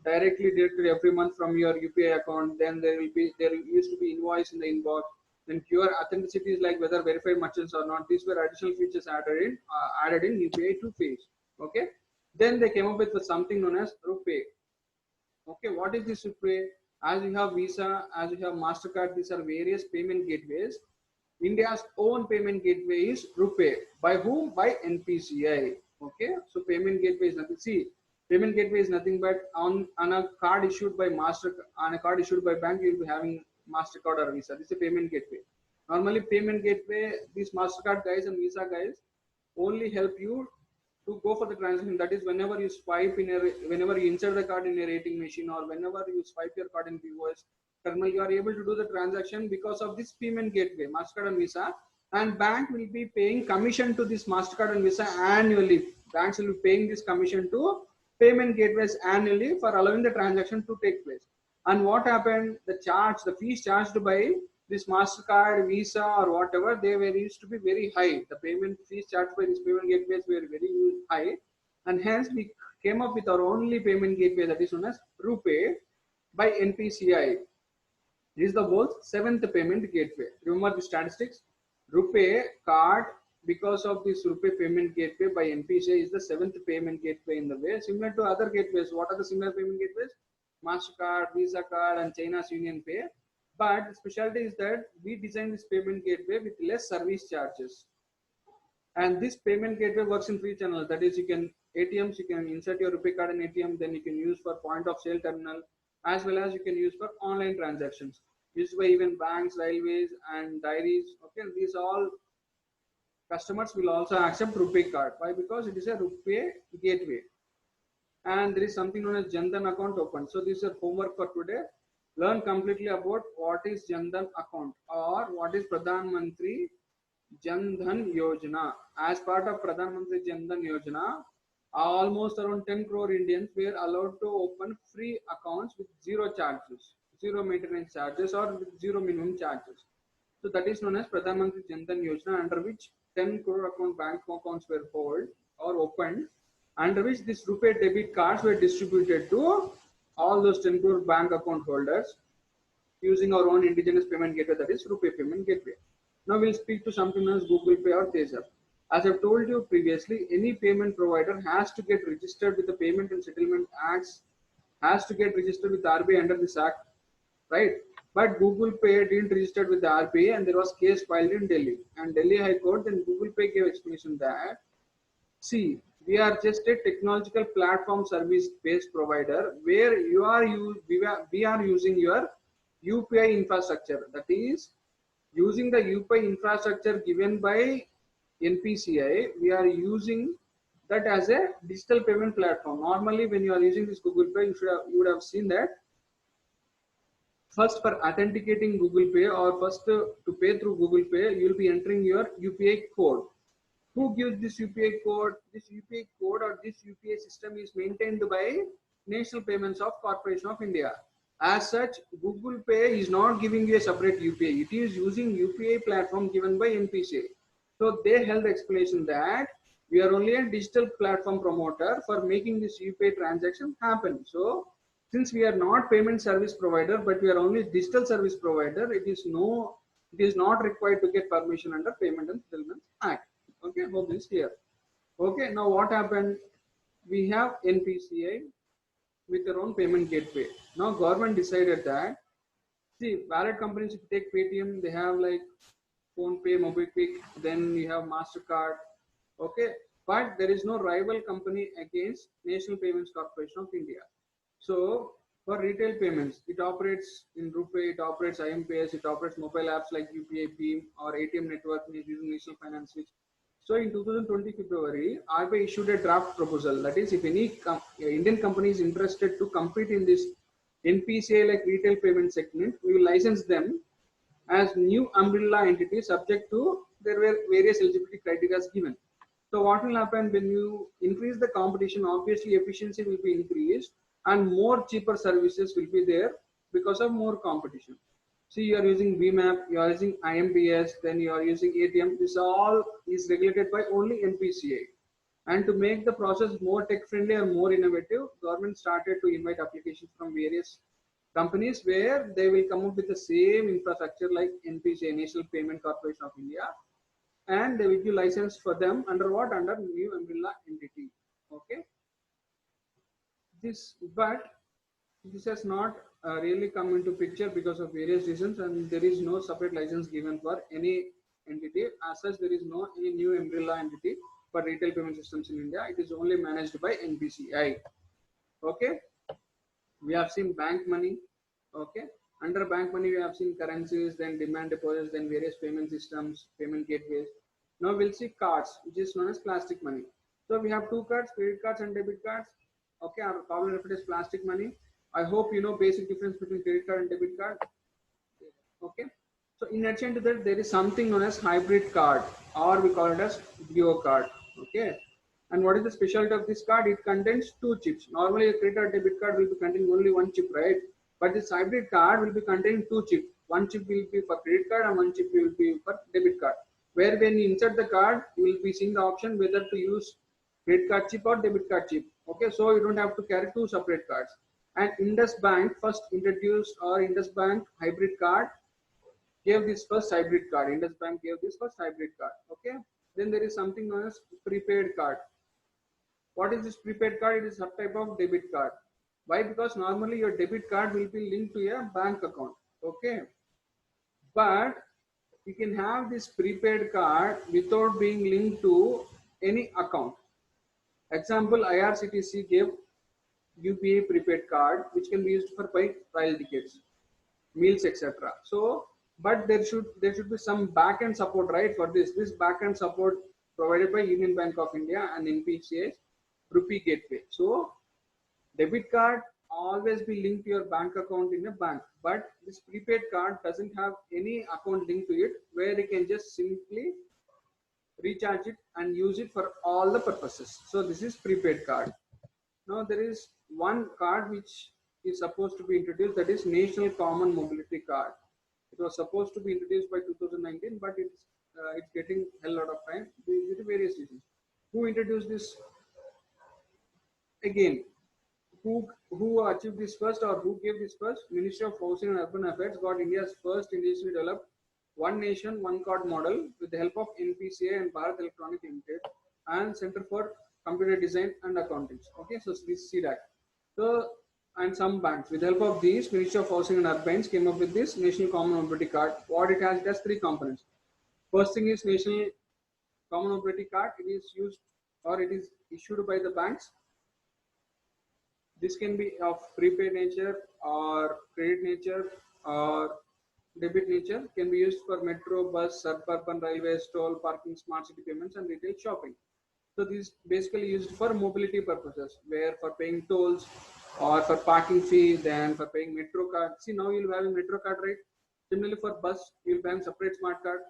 deducted every month from your UPI account. Then there used to be invoice in the inbox. Then QR authenticity is like whether verified merchants or not. These were additional features added in UPI 2 phase. Okay. Then they came up with something known as RuPay. Okay, what is this RuPay? As you have Visa, as you have MasterCard, these are various payment gateways. India's own payment gateway is RuPay. By whom? By NPCI. Okay, so payment gateway is nothing. See, payment gateway is nothing but on a card issued by on a card issued by bank, you'll be having MasterCard or Visa. This is a payment gateway. Normally, payment gateway, these MasterCard guys and Visa guys only help you to go for the transaction. That is, whenever you swipe whenever you insert the card in a rating machine, or whenever you swipe your card in POS terminal, you are able to do the transaction because of this payment gateway, MasterCard and Visa. And bank will be paying commission to this MasterCard and Visa annually. Banks will be paying this commission to payment gateways annually for allowing the transaction to take place. And what happened? The fees charged by this MasterCard, Visa, or whatever, they were used to be very high. The payment fees charged by these payment gateways were very high, and hence we came up with our only payment gateway, that is known as RuPay by NPCI. This is the world's 7th payment gateway. Remember the statistics? RuPay card, because of this RuPay payment gateway by NPCI, is the 7th payment gateway in the way. Similar to other gateways. What are the similar payment gateways? MasterCard, Visa card, and China's UnionPay. But the specialty is that we designed this payment gateway with less service charges. And this payment gateway works in 3 channels. That is, you can ATMs, you can insert your RuPay card in ATM, then you can use for point of sale terminal, as well as you can use for online transactions, used by even banks, railways, and dairies. Okay, these all customers will also accept RuPay card. Why? Because it is a RuPay gateway. And there is something known as Jan Dhan account open. So this is homework for today. Learn completely about what is Jan Dhan account, or what is Pradhan Mantri Jan Dhan Yojana. As part of Pradhan Mantri Jan Dhan Yojana, almost around 10 crore Indians were allowed to open free accounts with zero charges, zero maintenance charges, or with zero minimum charges. So that is known as Pradhan Mantri Jan Dhan Yojana, under which 10 crore bank accounts were held or opened, under which these RuPay debit cards were distributed to all those 10 crore bank account holders using our own indigenous payment gateway, that is RuPay payment gateway. Now we'll speak to something known as Google Pay or Tezor. As I've told you previously, any payment provider has to get registered with the Payment and Settlement Acts, has to get registered with RBI under this act, right? But Google Pay didn't register with the RBI, and there was case filed in Delhi. And Delhi High Court, then Google Pay gave explanation that, see, We are just a technological platform service based provider where we are using your UPI infrastructure. That is, using the UPI infrastructure given by NPCI, we are using that as a digital payment platform. Normally, when you are using this Google Pay, you would have seen that first, for authenticating Google Pay, or first to pay through Google Pay, you will be entering your UPI code. Who gives this UPI code? This UPI code or this UPI system is maintained by National Payments of Corporation of India. As such, Google Pay is not giving you a separate UPI. It is using UPI platform given by NPCI. So they held the explanation that we are only a digital platform promoter for making this UPI transaction happen. So since we are not payment service provider, but we are only digital service provider, it is not required to get permission under Payment and Settlements Act. Okay, hope this is clear. Okay, now what happened? We have NPCI with their own payment gateway. Now government decided that, see, wallet companies, if you take Paytm, they have like PhonePe, MobiKwik, then you have MasterCard. Okay, but there is no rival company against National Payments Corporation of India. So for retail payments, it operates in RuPay, it operates IMPS, it operates mobile apps like UPI, Beam, or ATM network using National Finance Switch. So in 2020 February, RBI issued a draft proposal. That is, if any Indian company is interested to compete in this NPCI like retail payment segment, we will license them as new umbrella entity subject to there were various eligibility criteria given. So what will happen when you increase the competition? Obviously, efficiency will be increased and more cheaper services will be there because of more competition. See, you are using VMAP, you are using IMPS, then you are using ATM. This all is regulated by only NPCI. And to make the process more tech friendly or more innovative, government started to invite applications from various companies where they will come up with the same infrastructure like NPCI, National Payment Corporation of India, and they will be licensed for them under what? Under new umbrella entity. Okay. But this has not really come into picture because of various reasons, and there is no separate license given for any entity. As such, there is no any new umbrella entity for retail payment systems in India. It is only managed by NPCI. Okay. We have seen bank money. Okay. Under bank money, we have seen currencies, then demand deposits, then various payment systems, payment gateways. Now we'll see cards, which is known as plastic money. So we have two cards, credit cards and debit cards. Okay, our common referred as plastic money. I hope you know basic difference between credit card and debit card. Okay. So in addition to that, there is something known as hybrid card, or we call it as duo card. Okay. And what is the specialty of this card? It contains two chips. Normally, a credit or debit card will be containing only one chip, right? But this hybrid card will be containing two chips. One chip will be for credit card and one chip will be for debit card. Where when you insert the card, you will be seeing the option whether to use credit card chip or debit card chip. Okay, so you don't have to carry two separate cards. And Indus Bank first introduced, or Indus Bank hybrid card gave this first hybrid card. Indus Bank gave this first hybrid card. Okay. Then there is something known as prepaid card. What is this prepaid card? It is a type of debit card. Why? Because normally your debit card will be linked to a bank account. Okay. But you can have this prepaid card without being linked to any account. Example, IRCTC gave UPI prepaid card, which can be used for buy rail tickets, meals, etc. So, but there should be some backend support, right? For this backend support provided by Union Bank of India and NPCI's Rupee Gateway. So, debit card always be linked to your bank account in a bank, but this prepaid card doesn't have any account linked to it, where you can just simply recharge it and use it for all the purposes. So this is prepaid card. Now there is one card which is supposed to be introduced, that is National Common Mobility Card. It was supposed to be introduced by 2019, but it's getting a lot of time due to various reasons. Who introduced this? Again, who achieved this first, or who gave this first? Ministry of Housing and Urban Affairs got India's first indigenously developed one nation, one card model with the help of NPCI and Bharat Electronic Limited and Center for Computer Design and Accounting. Okay, so this CDAC. So, and some banks. With the help of these, Ministry of Housing and Urban came up with this National Common Mobility Card. What it has three components. First thing is National Common Mobility Card. It is used or it is issued by the banks. This can be of prepaid nature or credit nature or debit nature, can be used for metro, bus, suburban railways, toll, parking, smart city payments, and retail shopping. So these basically used for mobility purposes, where for paying tolls or for parking fee, then for paying metro card. See, now you'll have a metro card, right? Similarly for bus, you'll have separate smart card.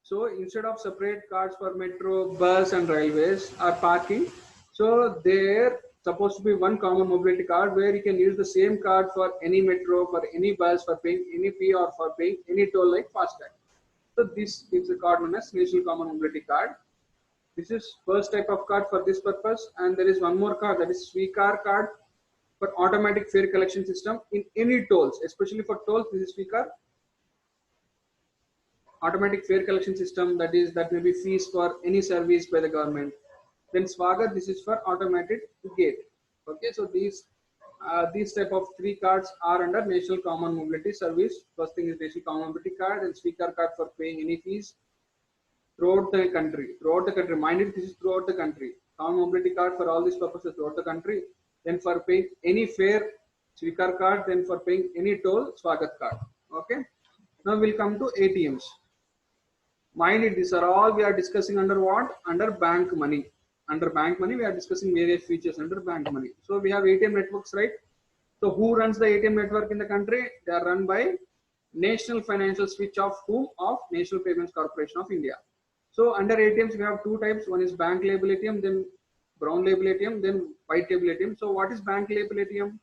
So instead of separate cards for metro, bus, and railways or parking, so there supposed to be one common mobility card where you can use the same card for any metro, for any bus, for paying any fee, or for paying any toll like FASTag. So this is a card known as National Common Mobility Card. This is first type of card for this purpose, and there is one more card, that is Swikar card, for automatic fare collection system in any tolls, especially for tolls. This is Swikar automatic fare collection system, that may be fees for any service by the government. Then Swagat, this is for automated gate. Okay, so these type of three cards are under National Common Mobility Service. First thing is National Common Mobility Card, and Swikar card for paying any fees throughout the country. Mind it, this is throughout the country. Common mobility card for all these purposes throughout the country. Then for paying any fare, Swikar card. Then for paying any toll, Swagat card. Okay. Now we'll come to ATMs. Mind it, these are all we are discussing under what? Under bank money. Under bank money, we are discussing various features under bank money. So we have ATM networks, right? So who runs the ATM network in the country? They are run by National Financial Switch of whom? Of National Payments Corporation of India. So under ATMs, we have two types. One is bank label ATM, then brown label ATM, then white label ATM. So what is bank label ATM?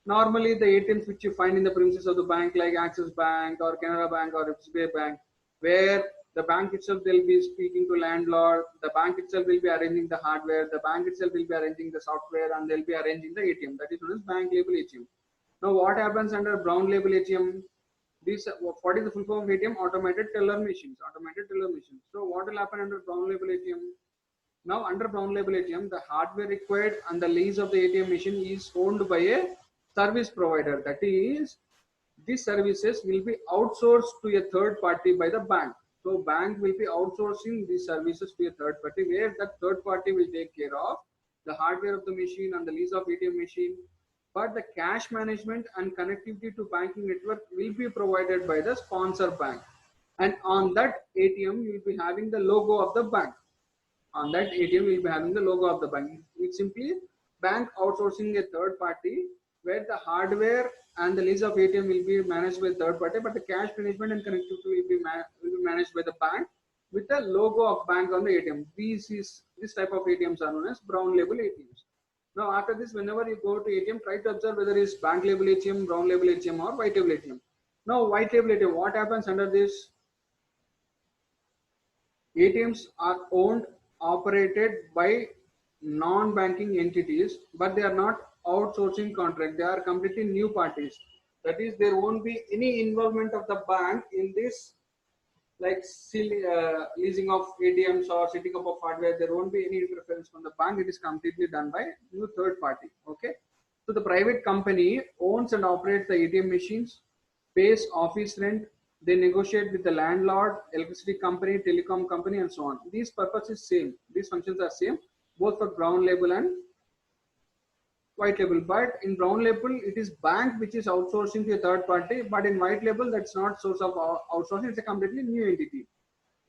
Normally the ATMs which you find in the premises of the bank, like Axis Bank or Canara Bank or SBI Bank, where the bank itself, they'll be speaking to landlord, the bank itself will be arranging the hardware, the bank itself will be arranging the software, and they'll be arranging the ATM. That is known as bank label ATM. Now what happens under brown label ATM? This, what is the full form of ATM? Automated teller machines. Automated teller machines. So what will happen under brown label ATM? Now under brown label ATM, the hardware required and the lease of the ATM machine is owned by a service provider. That is, these services will be outsourced to a third party by the bank. So bank will be outsourcing these services to a third party, where that third party will take care of the hardware of the machine and the lease of ATM machine. But the cash management and connectivity to banking network will be provided by the sponsor bank. And on that ATM, you will be having the logo of the bank. On that ATM, we will be having the logo of the bank. It's simply bank outsourcing a third party, where the hardware and the lease of ATM will be managed by third party, but the cash management and connectivity will be managed by the bank with the logo of bank on the ATM. This type of ATMs are known as brown label ATMs. Now after this, whenever you go to ATM, try to observe whether it's bank label ATM, brown label ATM, or white label ATM. Now white label ATM, what happens under this? ATMs are owned, operated by non-banking entities, but they are not outsourcing contract. They are completely new parties. That is, there won't be any involvement of the bank in this, like leasing of ATMs or setting up of hardware. There won't be any interference from the bank. It is completely done by new third party. Okay. So the private company owns and operates the ATM machines, pays office rent. They negotiate with the landlord, electricity company, telecom company, and so on. These purpose is same. These functions are same, both for brown label and white label. But in brown label, it is bank which is outsourcing to a third party. But in white label, that's not source of outsourcing. It's a completely new entity.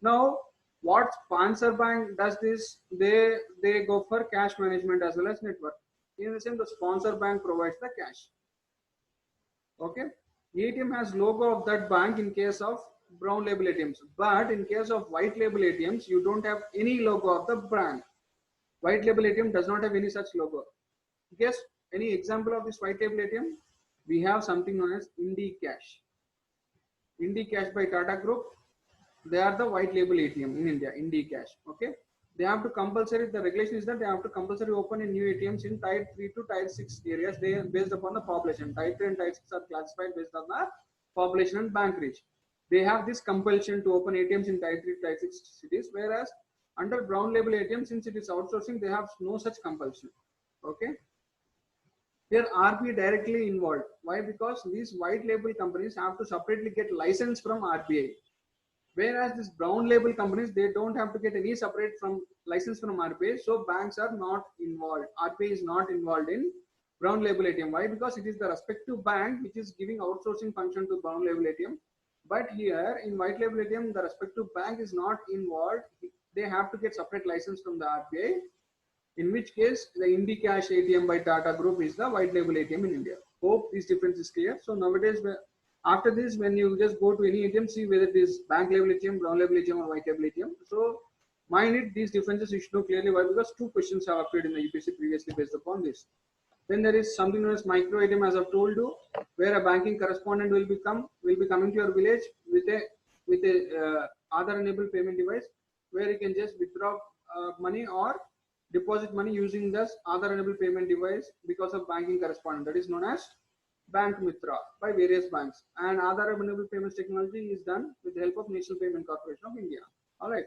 Now, what sponsor bank does this? They go for cash management as well as network. In the same, the sponsor bank provides the cash. Okay. ATM has logo of that bank in case of brown label ATMs, but in case of white label ATMs, you don't have any logo of the brand. White label ATM does not have any such logo. Guess any example of this white label ATM? We have something known as IndiCash. IndiCash by Tata Group. They are the white label ATM in India. IndiCash. Okay. They have to compulsory. The regulation is that they have to compulsory open in new ATMs in Tier 3 to Tier 6 areas. They are based upon the population. Tier 3 and Tier 6 are classified based on the population and bank reach. They have this compulsion to open ATMs in Tier 3 to Tier 6 cities, whereas under brown label ATM, since it is outsourcing, they have no such compulsion. Okay. Here RBI directly involved. Why? Because these white label companies have to separately get license from RBI. Whereas these brown label companies, they don't have to get any separate from license from RBI. So banks are not involved. RBI is not involved in brown label ATM. Why? Because it is the respective bank which is giving outsourcing function to brown label ATM. But here in white label ATM, the respective bank is not involved. They have to get separate license from the RBI. In which case, the IndiCash ATM by Tata Group is the white label ATM in India. Hope this difference is clear. So nowadays, after this, when you just go to any ATM, see whether it is bank label ATM, brown label ATM, or white label ATM. So mind it, these differences you should know clearly. Why? Because two questions have appeared in the UPSC previously based upon this. Then there is something known as micro ATM, as I've told you, where a banking correspondent will be coming to your village with a Aadhaar enabled payment device, where you can just withdraw money or deposit money using this Aadhaar enabled payment device because of banking correspondent. That is known as Bank Mitra by various banks. And Aadhaar enabled payments technology is done with the help of National Payment Corporation of India. All right.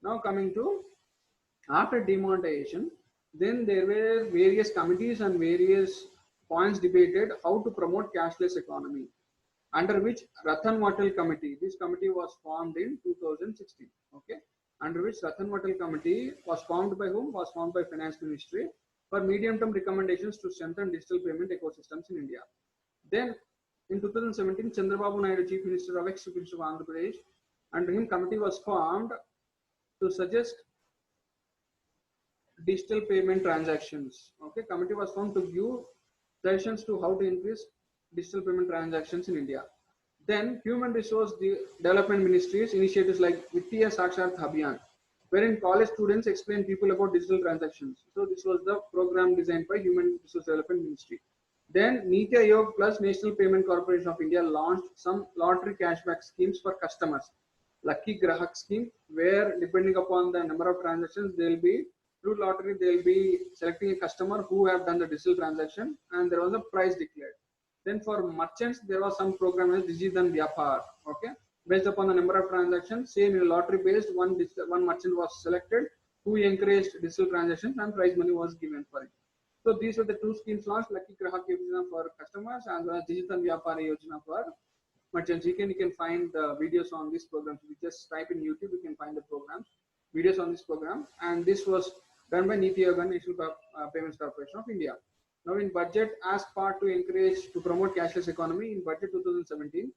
Now coming to after demonetization, then there were various committees and various points debated how to promote cashless economy, under which Ratan Watal Committee, this committee was formed in 2016. Okay, under which Ratan Watal Committee was formed by whom? Was formed by Finance Ministry for medium-term recommendations to strengthen digital payment ecosystems in India. Then in 2017, Chandrababu Naidu, Chief Minister of Chief Minister of Andhra Pradesh, under him committee was formed to suggest digital payment transactions. Okay, committee was formed to give suggestions to how to increase digital payment transactions in India. Then Human Resource Development Ministries initiatives like Vittiya Saksharta Abhiyan, wherein college students explain people about digital transactions. So this was the program designed by Human Resource Development Ministry. Then Niti Aayog plus National Payment Corporation of India launched some lottery cashback schemes for customers. Lucky Grahak scheme, where depending upon the number of transactions, they'll be through lottery, they'll be selecting a customer who have done the digital transaction, and there was a price declared. Then for merchants, there was some program as Digital Vyapar. Okay, based upon the number of transactions, same in a lottery based, one merchant was selected who encouraged digital transactions and prize money was given for it. So these were the two schemes launched: Lucky Grahak Yojana for customers and Digital Vyapar Yojana for merchants. You can find the videos on this program. So you just type in YouTube, you can find the programs, videos on this program, and this was done by Niti Aayog, National Payments Corporation of India. Now in budget, as part to encourage to promote cashless economy, in budget 2017,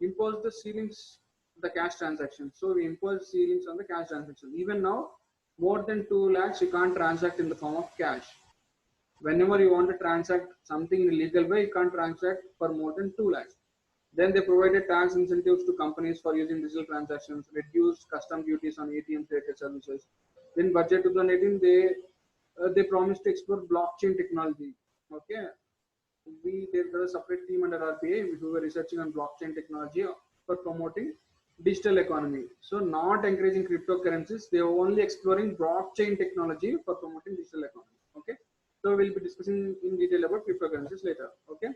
imposed the ceilings the cash transactions. So we imposed ceilings on the cash transaction. Even now, more than 2 lakhs you can't transact in the form of cash. Whenever you want to transact something in a legal way, you can't transact for more than 2 lakhs. Then they provided tax incentives to companies for using digital transactions, reduced custom duties on ATM-related services. In budget 2018, they promised to explore blockchain technology. Okay, there was a separate team under RBI who were researching on blockchain technology for promoting digital economy. So not encouraging cryptocurrencies, they were only exploring blockchain technology for promoting digital economy. Okay, so we'll be discussing in detail about cryptocurrencies later. Okay.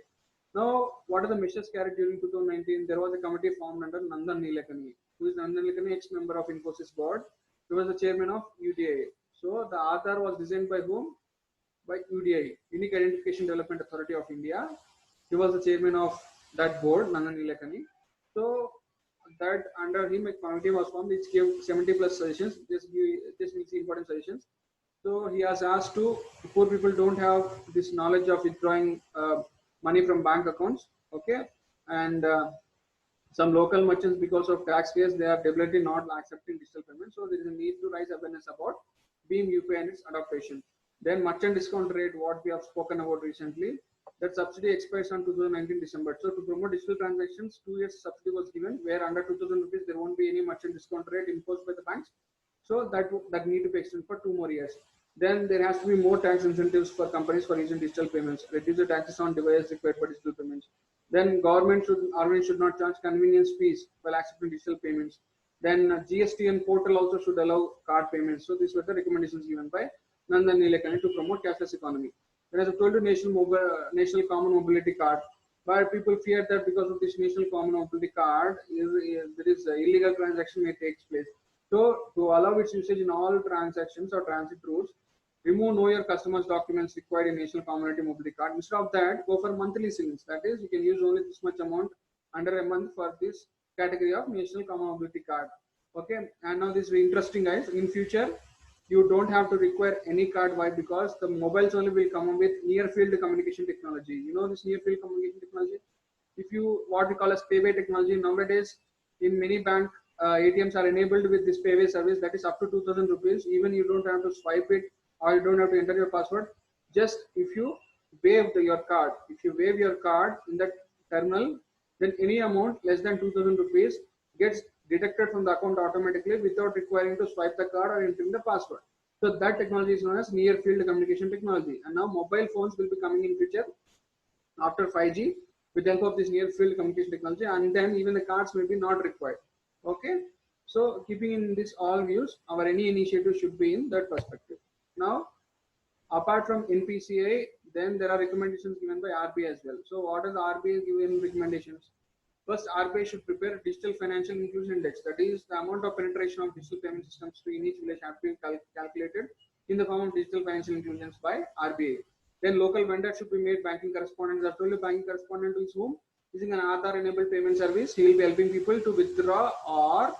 Now, what are the measures carried during 2019? There was a committee formed under Nandan Nilekani, who is Nandan Nilekani, ex-member of Infosys board. He was the chairman of UDI. So the Aadhaar was designed by whom? By UDI, Unique Identification Development Authority of India. He was the chairman of that board, Nandan Nilekani. So that under him a committee was formed which gave 70 plus suggestions. Just means important suggestions. So he has asked to poor people don't have this knowledge of withdrawing money from bank accounts. Okay, and some local merchants, because of tax fears, they are deliberately not accepting digital payments. So there is a need to raise awareness about BHIM UPI and its adaptation. Then merchant discount rate, what we have spoken about recently, that subsidy expires on 2019 December. So to promote digital transactions, 2 years subsidy was given, where under 2,000 rupees there won't be any merchant discount rate imposed by the banks. So that need to be extended for 2 more years. Then there has to be more tax incentives for companies for using digital payments. Reduce the taxes on devices required for digital payments. Then government should not charge convenience fees while accepting digital payments. Then GST and portal also should allow card payments. So these were the recommendations given by Nandan Nilekani to promote cashless economy. Then as I told you, National Common Mobility Card, where people fear that because of this National Common Mobility Card, there is illegal transaction may take place. So to allow its usage in all transactions or transit routes, remove know your customers documents required in National Community Mobility Card. Instead of that, go for monthly ceilings. That is, you can use only this much amount under a month for this category of national common mobility card. Okay, and now this is interesting, guys. In future, you don't have to require any card. Why? Because the mobiles only will come up with near field communication technology. You know this near field communication technology. If you what we call as payway technology nowadays, in many bank ATMs are enabled with this payway service that is up to 2000 rupees. Even you don't have to swipe it or you don't have to enter your password. Just if you your card, if you wave your card in that terminal, then any amount less than 2000 rupees gets deducted from the account automatically without requiring to swipe the card or entering the password. So that technology is known as near field communication technology. And now mobile phones will be coming in future after 5G with the help of this near field communication technology, and then even the cards may be not required. Okay, so keeping in this all views, our any initiative should be in that perspective. Now, apart from NPCI, then there are recommendations given by RBI as well. So what does RBI give in recommendations? First, RBI should prepare a digital financial inclusion index. That is the amount of penetration of digital payment systems to in each village have been calculated in the form of digital financial inclusions by RBI. Then local vendors should be made banking correspondents. I've told you banking correspondent is whom? Using an Aadhaar enabled payment service, he will be helping people to withdraw or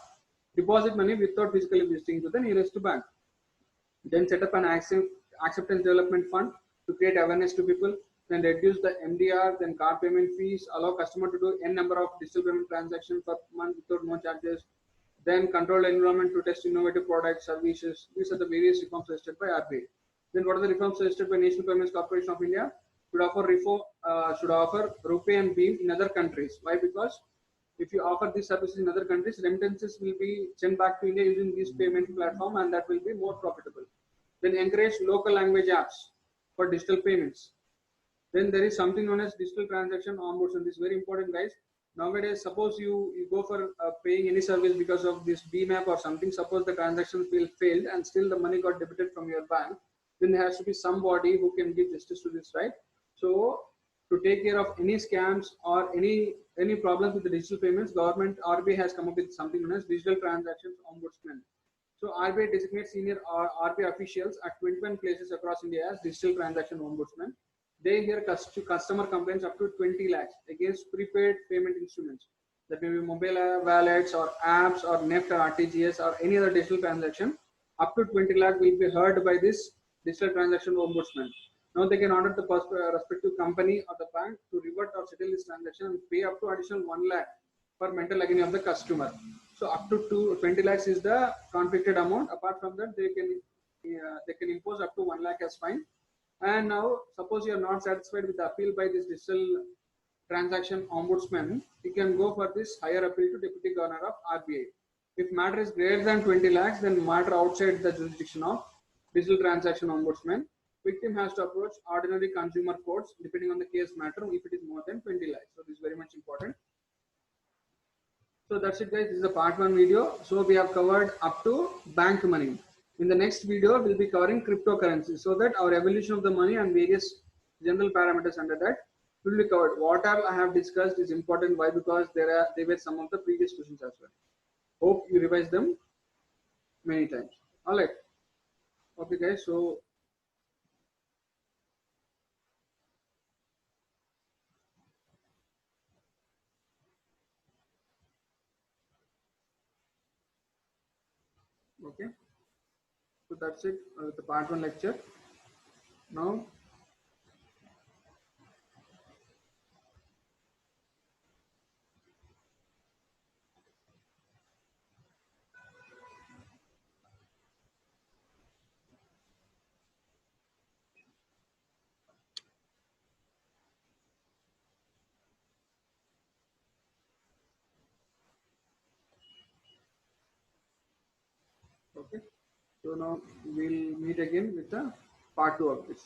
deposit money without physically visiting to the nearest bank. Then set up an acceptance development fund to create awareness to people. Then reduce the MDR, then card payment fees, allow customer to do n number of digital payment transactions per month without no charges. Then control the environment to test innovative products, services. These are the various reforms suggested by RBI. Then what are the reforms suggested by National Payments Corporation of India? Should offer RuPay and Beam in other countries. Why? Because if you offer these services in other countries, remittances will be sent back to India using this payment platform, and that will be more profitable. Then encourage local language apps for digital payments. Then there is something known as digital transaction ombudsman. This is very important, guys. Nowadays, suppose you go for paying any service because of this BMAP or something. Suppose the transaction failed and still the money got debited from your bank. Then there has to be somebody who can give justice to this, right? So to take care of any scams or any problems with the digital payments, government RBI has come up with something known as digital transactions ombudsman. So RBI designates senior RBI officials at 21 places across India as digital transaction ombudsman. They hear customer complaints up to 20 lakhs against prepaid payment instruments. That may be mobile wallets or apps or NEFT or RTGS or any other digital transaction. Up to 20 lakh will be heard by this digital transaction ombudsman. Now they can order the respective company or the bank to revert or settle this transaction and pay up to additional 1 lakh for mental agony of the customer. So up to 20 lakhs is the conflicted amount. Apart from that, they can impose up to 1 lakh as fine. And now, suppose you are not satisfied with the appeal by this digital transaction ombudsman, you can go for this higher appeal to Deputy Governor of RBI. If matter is greater than 20 lakhs, then matter outside the jurisdiction of digital transaction ombudsman, victim has to approach ordinary consumer courts depending on the case matter if it is more than 20 lakhs. So this is very much important. So that's it, guys. This is a part 1 video. So we have covered up to bank money. In the next video, we'll be covering cryptocurrency so that our evolution of the money and various general parameters under that will be covered. What all I have discussed is important. Why? Because they were some of the previous questions as well. Hope you revise them many times. All right. Okay, guys. So okay. So that's it. The part 1 lecture. Now. Okay. So now we'll meet again with the part 2 of this.